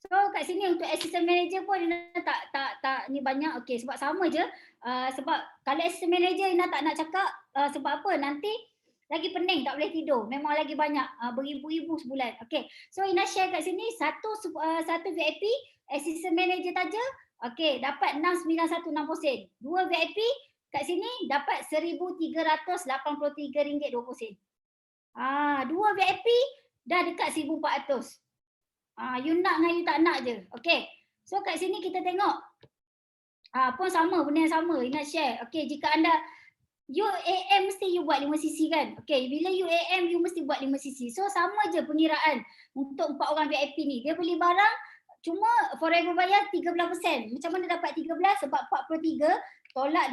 so kat sini untuk assistant manager pun Ina tak ni banyak. Okay, sebab sama je. Sebab kalau assistant manager Ina tak nak cakap sebab apa, nanti lagi pening, tak boleh tidur. Memang lagi banyak, beribu-ribu sebulan. Okay, so Ina share kat sini satu VIP assistant manager saja, okay, dapat 691.60 sen. 2 VIP kat sini dapat RM1,383.20. 2 VIP dah dekat 1,400. You nak dengan you tak nak je. Okay, so kat sini kita tengok pun sama, benda yang sama Ina share. Okay, jika anda UAM mesti you buat 5cc kan. Okay, bila UAM you mesti buat 5cc. So sama je pengiraan untuk 4 orang VIP ni. Dia beli barang cuma Forever bayar 13%. Macam mana dapat 13? Sebab 43 tolak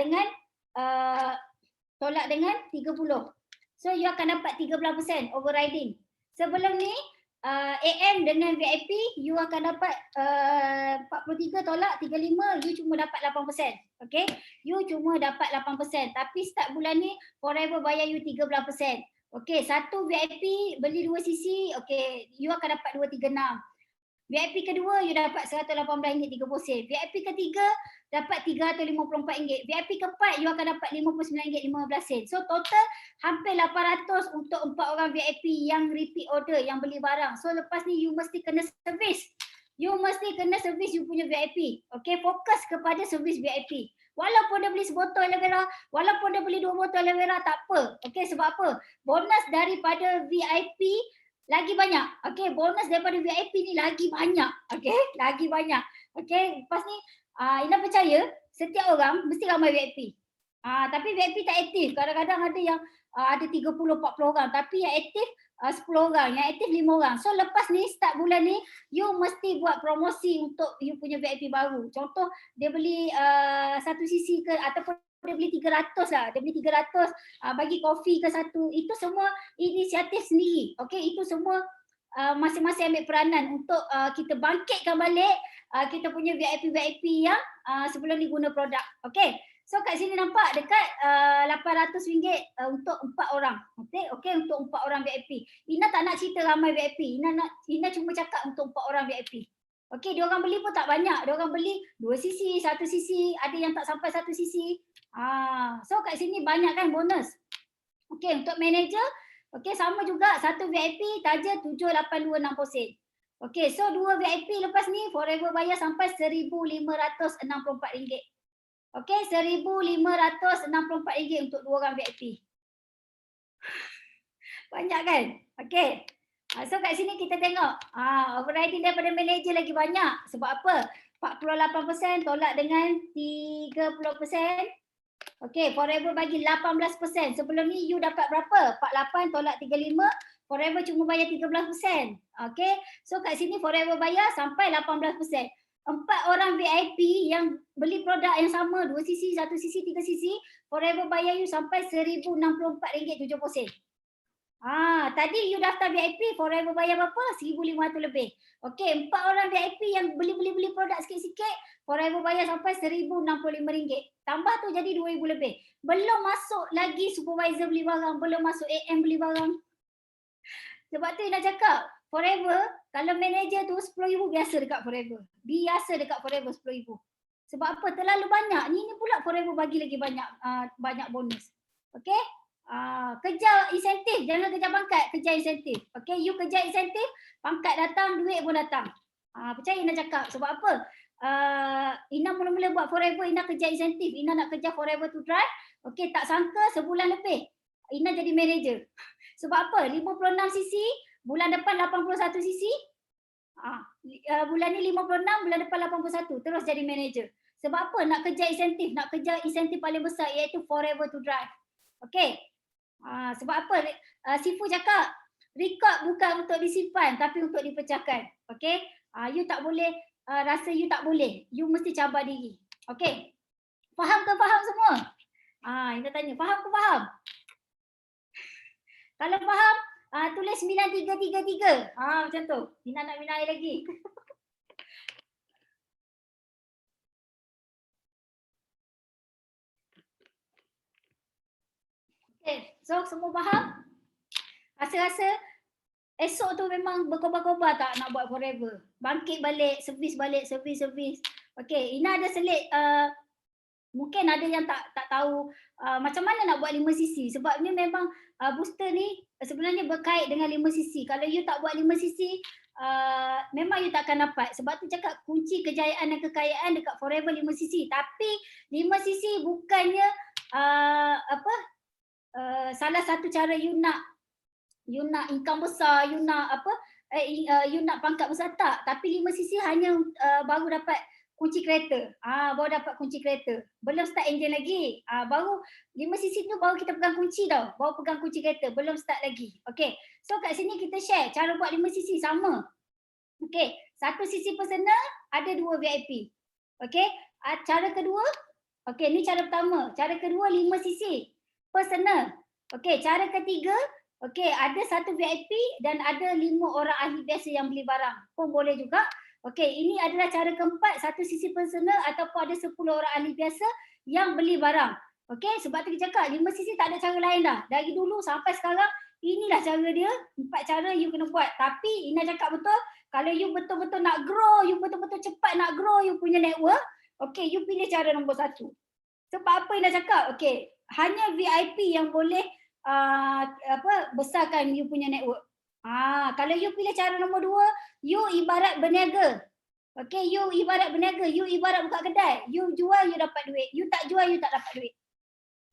dengan 30. So you akan dapat 13% overriding. Sebelum ni AM dengan VIP you akan dapat 43 tolak 35, you cuma dapat 8%. Okay, you cuma dapat 8%. Tapi start bulan ni Forever bayar you 13%. Okay, satu VIP beli 2cc, okay, you akan dapat 236. VIP kedua you dapat RM118.30. VIP ketiga dapat RM354. VIP keempat you akan dapat RM59.15. So total hampir 800 untuk 4 orang VIP yang repeat order, yang beli barang. So lepas ni you mesti kena servis. You mesti kena servis you punya VIP. Okay, fokus kepada servis VIP. Walaupun dia beli sebotol aloe vera, walaupun dia beli 2 botol aloe vera, tak apa. Okay, sebab apa? Bonus daripada VIP lagi banyak. Okay, bonus daripada VIP ni lagi banyak. Okay, lagi banyak. Okay, lepas ni Ina percaya setiap orang mesti ramai VIP. Tapi VIP tak aktif. Kadang-kadang ada yang ada 30-40 orang. Tapi yang aktif 10 orang, yang aktif 5 orang. So lepas ni, start bulan ni, you mesti buat promosi untuk you punya VIP baru. Contoh, dia beli 1cc ke ataupun dia beli 300 lah. Dia beli 300 bagi kopi ke satu. Itu semua inisiatif sendiri. Okay, itu semua masing-masing ambil peranan untuk kita bangkitkan balik kita punya VIP-VIP yang sebelum ni guna produk. Okay, so kat sini nampak dekat RM800 untuk 4 orang. Okay, untuk 4 orang VIP. Ina tak nak cerita ramai VIP. Ina cuma cakap untuk 4 orang VIP. Okay, dia orang beli pun tak banyak. Dia orang beli 2cc, 1cc, ada yang tak sampai 1cc. So kat sini banyak kan bonus. Okay, untuk manager, okay, sama juga satu VIP taja RM782.60 sen. Okay, so 2 VIP lepas ni Forever bayar sampai RM1,564. Okey, RM1,564 untuk 2 orang VIP. Banyak kan? Okey. So kat sini kita tengok overriding daripada manager lagi banyak. Sebab apa? 48% tolak dengan 30%. Okey, Forever bagi 18%. Sebelum ni you dapat berapa? 48 tolak 35. Forever cuma bayar 13%. Okey. So kat sini Forever bayar sampai 18%. 4 orang VIP yang beli produk yang sama, 2 sisi, 1 sisi, 3 sisi, Forever bayar you sampai RM1,064.70. Tadi you daftar VIP, Forever bayar berapa? RM1,500 lebih. Okey, 4 orang VIP yang beli produk sikit-sikit, Forever bayar sampai RM1,065. Tambah tu jadi RM2,000 lebih. Belum masuk lagi supervisor beli barang, belum masuk AM beli barang. Sebab tu nak cakap, Forever, kalau manager tu RM10,000 biasa dekat Forever. Biasa dekat Forever RM10,000. Sebab apa? Terlalu banyak. Ni pula Forever bagi lagi banyak bonus. Okey? Kejar insentif, jangan kejar pangkat, kejar insentif. Okay, you kejar insentif, pangkat datang, duit pun datang. Percaya Ina cakap, sebab apa? Ina mula-mula buat Forever, Ina kejar insentif, Ina nak kejar Forever to Drive. Okay, tak sangka sebulan lebih, Ina jadi manager. Sebab apa? 56 sisi, bulan depan 81 sisi, bulan ni 56, bulan depan 81, terus jadi manager. Sebab apa? Nak kejar insentif paling besar, iaitu Forever to Drive. Okay. Sebab apa? Sifu cakap, record bukan untuk disimpan tapi untuk dipecahkan. Okay? You tak boleh rasa you tak boleh. You mesti cabar diri. Okay? Faham ke faham semua? Ina tanya, faham ke faham? Kalau faham, tulis 9333. Macam tu. Ina nak minum air lagi. Okay, so semua faham? Rasa-rasa esok tu memang berkobar-kobar tak nak buat Forever. Bangkit balik, servis balik, servis. Okay, Ina ada selit, mungkin ada yang tak tahu macam mana nak buat 5 sisi. Sebab ni memang booster ni sebenarnya berkait dengan 5 sisi. Kalau you tak buat 5 sisi, memang you tak akan dapat. Sebab tu cakap kunci kejayaan dan kekayaan dekat Forever 5 sisi. Tapi 5 sisi bukannya salah satu cara you nak income besar, you nak you nak pangkat besar, tak. Tapi 5 sisi hanya baru dapat kunci kereta. Baru dapat kunci kereta. Belum start enjin lagi. Baru 5 sisi tu baru kita pegang kunci tau. Baru pegang kunci kereta, belum start lagi. Okay. So kat sini kita share cara buat 5 sisi sama. Okay. 1 sisi personal, ada 2 VIP. Okay. Cara kedua, okay, ni cara pertama. Cara kedua 5 sisi personal. Okay, cara ketiga, okay, ada 1 VIP dan ada 5 orang ahli biasa yang beli barang. Pun boleh juga. Okay, ini adalah cara keempat, 1 sisi personal ataupun ada 10 orang ahli biasa yang beli barang. Okay, sebab tu kita cakap 5 sisi tak ada cara lain dah. Dari dulu sampai sekarang, inilah cara dia. 4 cara you kena buat. Tapi Ina cakap betul, kalau you betul-betul nak grow, you betul-betul cepat nak grow you punya network, okay, you pilih cara nombor 1. Sebab apa Ina cakap? Okay, hanya VIP yang boleh besarkan you punya network. Kalau you pilih cara nombor 2, you ibarat berniaga. Okay, you ibarat berniaga, you ibarat buka kedai. You jual, you dapat duit. You tak jual, you tak dapat duit.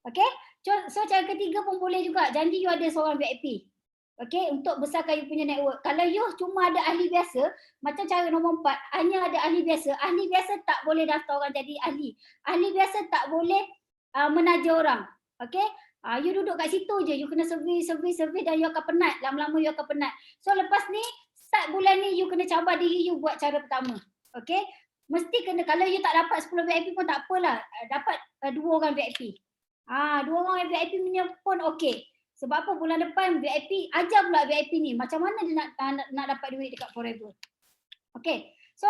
Okay, so cara ketiga pun boleh juga. Janji you ada seorang VIP. Okay, untuk besarkan you punya network. Kalau you cuma ada ahli biasa, macam cara nombor 4, hanya ada ahli biasa. Ahli biasa tak boleh daftar orang jadi ahli. Ahli biasa tak boleh menaja orang. Okay, you duduk kat situ je, you kena servis dan you akan penat. Lama-lama you akan penat. So lepas ni, start bulan ni you kena cabar diri you buat cara pertama. Okay, mesti kena, kalau you tak dapat 10 VIP pun tak apalah, dapat 2 orang VIP. 2 orang VIP punya pun okay. Sebab apa, bulan depan VIP, ajar pula VIP ni macam mana dia nak dapat duit dekat Forever. Okay, so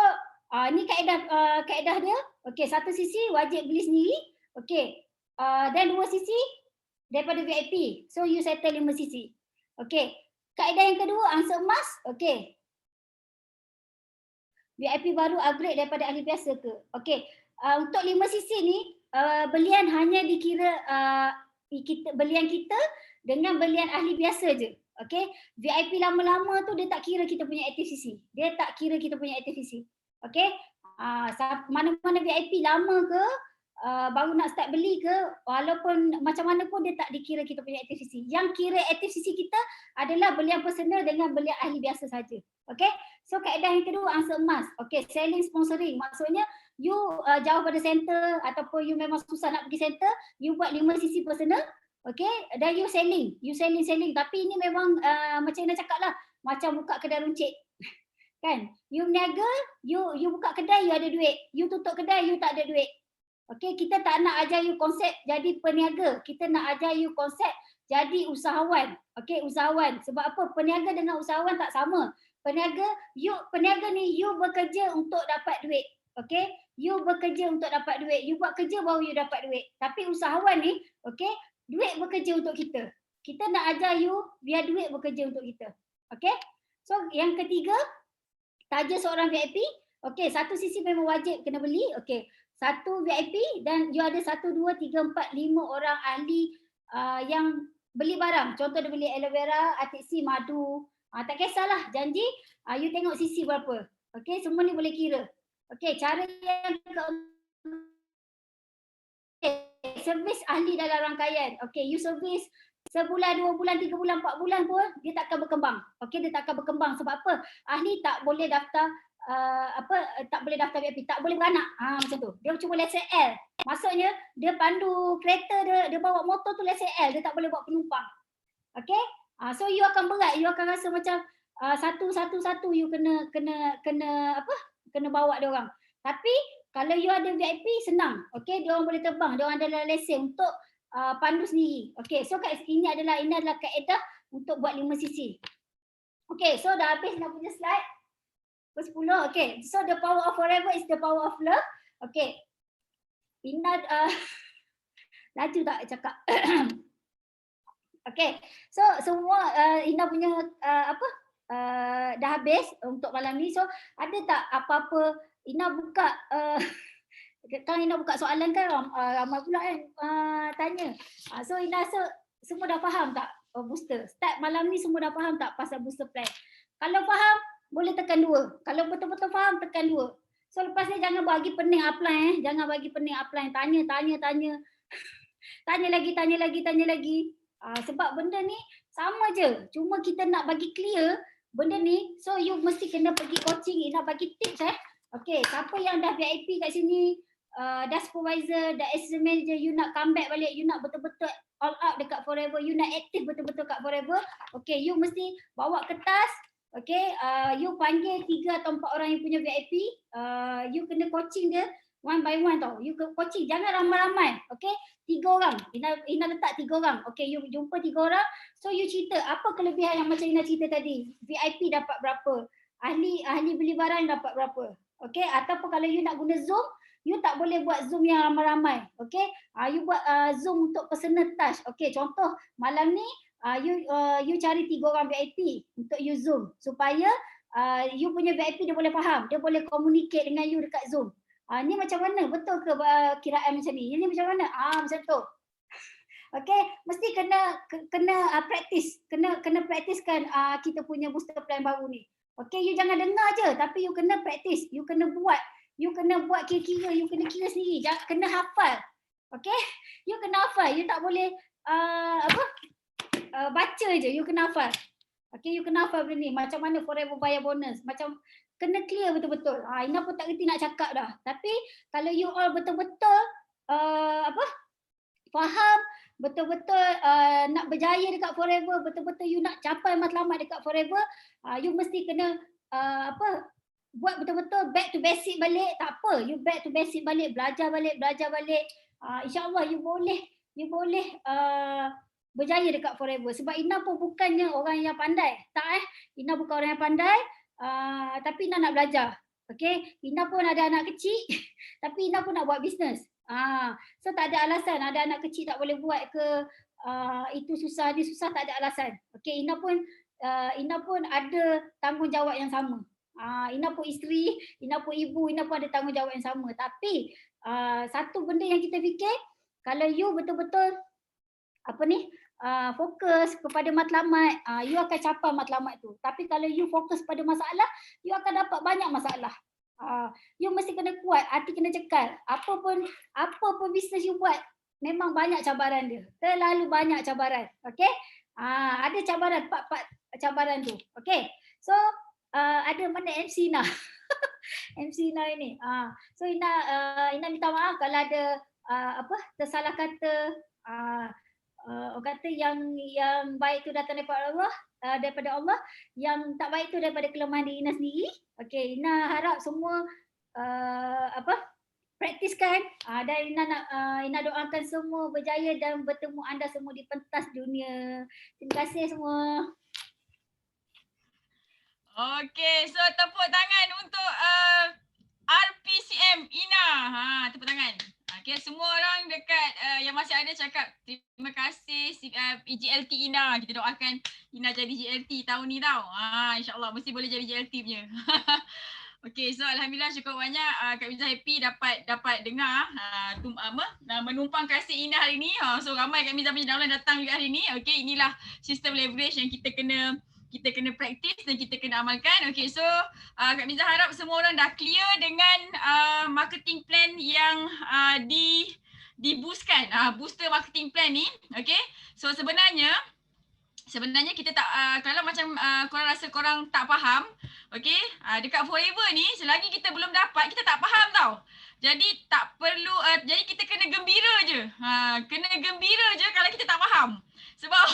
ni kaedah dia. Okay, 1 sisi wajib beli sendiri. Okay, dan 2 sisi daripada VIP. So you settle 5 sisi. Okay, kaedah yang kedua, angsa emas. Okay, VIP baru upgrade daripada ahli biasa ke? Okay, untuk 5 sisi ni, belian hanya dikira belian kita dengan belian ahli biasa je. Okay, VIP lama-lama tu dia tak kira kita punya aktif sisi. Dia tak kira kita punya aktif sisi. Okay, mana-mana VIP lama ke, baru nak start beli ke, walaupun macam mana pun dia tak dikira kita punya active CC. Yang kira active CC kita adalah belian personal dengan belian ahli biasa saja. Okay, so kaedah yang kedua angsa emas. Okay, selling sponsoring maksudnya you jauh pada center ataupun you memang susah nak pergi center, you buat 5 CC personal. Okay, dan you selling tapi ini memang macam Ina cakap lah, macam buka kedai runcit. Kan, you meniaga, you buka kedai, you ada duit, you tutup kedai, you tak ada duit. Okay, kita tak nak ajar you konsep jadi peniaga, kita nak ajar you konsep jadi usahawan. Okay, usahawan. Sebab apa? Peniaga dengan usahawan tak sama. Peniaga ni you bekerja untuk dapat duit. Okay, you bekerja untuk dapat duit, you buat kerja baru you dapat duit. Tapi usahawan ni, okay, duit bekerja untuk kita. Kita nak ajar you biar duit bekerja untuk kita. Okay, so yang ketiga, taja seorang VIP. Okay, satu sisi memang wajib kena beli. Okay, satu VIP dan you ada 1, 2, 3, 4, 5 orang ahli yang beli barang. Contoh dia beli aloe vera, ATC, madu. Tak kisahlah, janji you tengok sisi berapa. Okay, semua ni boleh kira. Okay, cara yang servis ahli dalam rangkaian. Okay, you servis sebulan, 2 bulan, 3 bulan, 4 bulan pun dia tak akan berkembang. Okay, dia tak akan berkembang. Sebab apa? Ahli tak boleh daftar tak boleh daftar VIP, tak boleh beranak. Macam tu. Dia cuma lesen L. Maksudnya dia pandu kereta dia bawa motor tu lesen L, dia tak boleh bawa penumpang. Okay? So you akan berat, you akan rasa macam satu you kena bawa dia orang. Tapi kalau you ada VIP senang. Okay, dia orang boleh terbang, dia orang ada lesen untuk pandu sendiri. Okay, so ini adalah kaedah untuk buat 5 sisi. Okay, so dah habis nak punya slide. 10. Okay, so the power of forever is the power of love. Okay, Ina laju tak cakap. Okay, so semua Ina punya dah habis untuk malam ni. So ada tak apa-apa Ina buka kan Ina buka soalan kan ramai pula kan tanya. So Ina rasa semua dah faham tak booster? Start malam ni semua dah faham tak pasal booster plan? Kalau faham boleh tekan 2. Kalau betul-betul faham tekan 2. So lepas ni jangan bagi pening apply jangan bagi pening apply, tanya. Tanya lagi. Sebab benda ni sama je. Cuma kita nak bagi clear benda ni, so you mesti kena pergi coaching. Nak bagi tips Okay, siapa yang dah VIP kat sini, dah supervisor, dah assistant manager, you nak comeback balik, you nak betul-betul all out dekat Forever, you nak aktif betul-betul kat Forever. Okay, you mesti bawa kertas. Okay, you panggil 3 atau 4 orang yang punya VIP, you kena coaching dia one by one tau. You coaching, jangan ramai-ramai. Okay, 3 orang. Ina letak 3 orang. Okay, you jumpa 3 orang. So you cerita apa kelebihan yang macam Ina cerita tadi. VIP dapat berapa? Ahli beli barang dapat berapa? Okay, ataupun kalau you nak guna Zoom, you tak boleh buat Zoom yang ramai-ramai. Okay, you buat Zoom untuk personal touch. Okay, contoh malam ni you cari 3 orang VIP untuk you Zoom supaya you punya VIP dia boleh faham, dia boleh communicate dengan you dekat Zoom. Ni macam mana? Betul ke kiraan macam ni? Ini macam mana? Macam tu. Okay, mesti kena practice, kena praktiskan kita punya booster plan baru ni. Okay, you jangan dengar je tapi you kena practice, you kena buat kira-kira, you kena kira sendiri, kena hafal. Okay, you kena hafal, you tak boleh baca je, you kena hafal. Okay, you kena hafal benda ni. Macam mana Forever bayar bonus. Macam kena clear betul-betul. Ina pun tak kerti nak cakap dah. Tapi kalau you all betul-betul faham, betul-betul nak berjaya dekat Forever, betul-betul you nak capai matlamat dekat Forever, you mesti kena buat betul-betul back to basic balik. Tak apa, you back to basic balik, belajar balik. InsyaAllah you boleh berjaya dekat Forever. Sebab Ina pun bukannya orang yang pandai. Tak Ina bukan orang yang pandai, tapi Ina nak belajar. Okay, Ina pun ada anak kecil tapi Ina pun nak buat bisnes. So tak ada alasan ada anak kecil tak boleh buat ke, itu susah, dia susah, tak ada alasan. Okay, Ina pun ada tanggungjawab yang sama. Ina pun isteri, Ina pun ibu, Ina pun ada tanggungjawab yang sama. Tapi satu benda yang kita fikir, kalau you betul-betul fokus kepada matlamat, you akan capai matlamat tu. Tapi kalau you fokus pada masalah, you akan dapat banyak masalah. You mesti kena kuat, hati kena cekal. Apa pun bisnes you buat, memang banyak cabaran dia. Terlalu banyak cabaran. Okay? Ada cabaran, 4 cabaran tu. Okay? So, ada mana MC Ina? MC Ina ini. So Ina minta maaf kalau ada tersalah kata. Orang kata yang baik tu datang daripada Allah, yang tak baik tu daripada kelemahan diri Ina sendiri. Okey, Ina harap semua praktiskan, dan Ina doakan semua berjaya dan bertemu anda semua di pentas dunia. Terima kasih semua. Okey, so tepuk tangan untuk RPCM Ina. Tepuk tangan. Okay, semua orang dekat yang masih ada cakap terima kasih GLT Ina. Kita doakan Ina jadi GLT tahun ni tau. InsyaAllah mesti boleh jadi GLT punya. Okay, so alhamdulillah cukup banyak Kak Miza happy dapat dengar menumpang kasih Ina hari ni. So ramai Kak Miza punya downline datang juga hari ni. Okay, inilah sistem leverage yang kita kena praktis dan kita kena amalkan. Okay, so Kak Miza harap semua orang dah clear dengan marketing plan yang di-boostkan. Booster marketing plan ni. Okay, so sebenarnya kita tak, kalau macam korang rasa korang tak faham, okay, dekat Forever ni selagi kita belum dapat, kita tak faham tau. Jadi tak perlu, jadi kita kena gembira je. Kena gembira je kalau kita tak faham. Sebab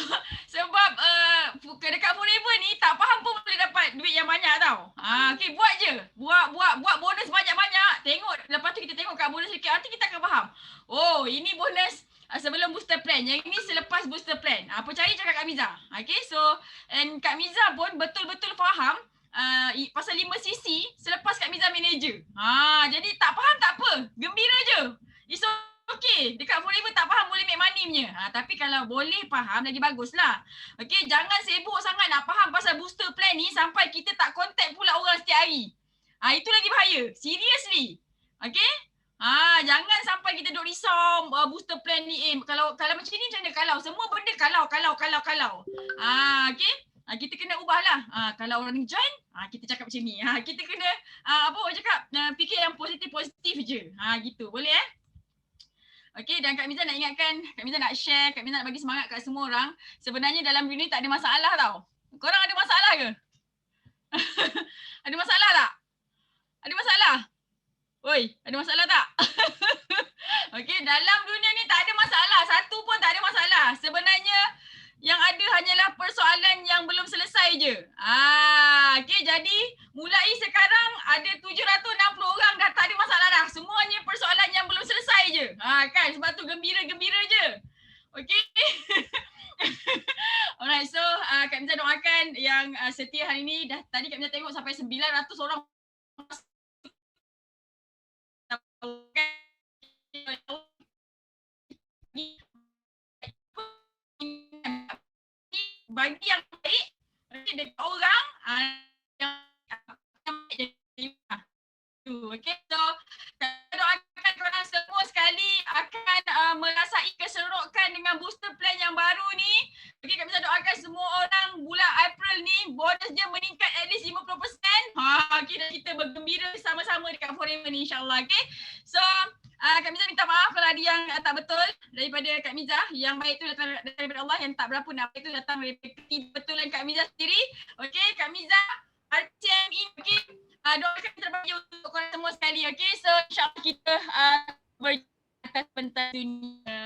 dekat Forever ni tak faham pun boleh dapat duit yang banyak tau. Okay, buat je. Buat bonus banyak-banyak. Tengok, lepas tu kita tengok kat bonus sikit, nanti kita akan faham. Oh, ini bonus sebelum booster plan. Yang ini selepas booster plan. Percaya cakap Kak Miza. Okay, so and Kak Miza pun betul-betul faham pasal 5cc selepas Kak Miza manager. Jadi tak faham tak apa. Gembira je. It's okay. Dekat Forever tak faham boleh make money punya. Tapi kalau boleh faham lagi baguslah. Okay, jangan sibuk sangat nak faham pasal booster plan ni sampai kita tak contact pula orang setiap hari. Itu lagi bahaya. Seriously. Okay? Jangan sampai kita duk risau booster plan ni. Kalau macam ni macam mana kalau? Semua benda kalau. Okay? Kita kena ubahlah. Kalau orang ni join, kita cakap macam ni. Kita kena orang cakap fikir yang positif je. Gitu. Boleh Okay, dan Kak Miza nak ingatkan, Kak Miza nak share, Kak Miza nak bagi semangat kat semua orang. Sebenarnya dalam dunia ni tak ada masalah tau. Korang ada masalah ke? Ada masalah tak? Ada masalah? Oi, ada masalah tak? Okay, dalam dunia ni tak ada masalah. Satu pun tak ada masalah. Sebenarnya yang ada hanyalah persoalan yang belum selesai je. Okay, jadi mulai sekarang ada 760 orang dah tak ada masalah dah. Semuanya persoalan yang belum selesai je. Kan, sebab tu gembira-gembira je. Okay. Alright, so Kak Miza doakan yang setia hari ni. Tadi Kak Miza tengok sampai 900 orang. Bagi yang baik, dekat orang yang jadi okay, so saya doakan korang semua sekali akan merasai keseronokan dengan booster plan yang baru ni. Okay, kami doakan semua orang bulan April ni bonus dia meningkat at least 50%. Okay, dan kita bergembira sama-sama dekat Forever ni insyaAllah. Okay, so Kak Miza minta maaf kalau ada yang tak betul daripada Kak Miza. Yang baik tu datang daripada Allah, yang tak berapa nak baik tu datang daripada kebetulan Kak Miza sendiri. Okay, Kak Miza, RTM ini, okay, doakan terbaik untuk korang semua sekali. Okay, so insyaAllah kita berjaya atas pentas dunia.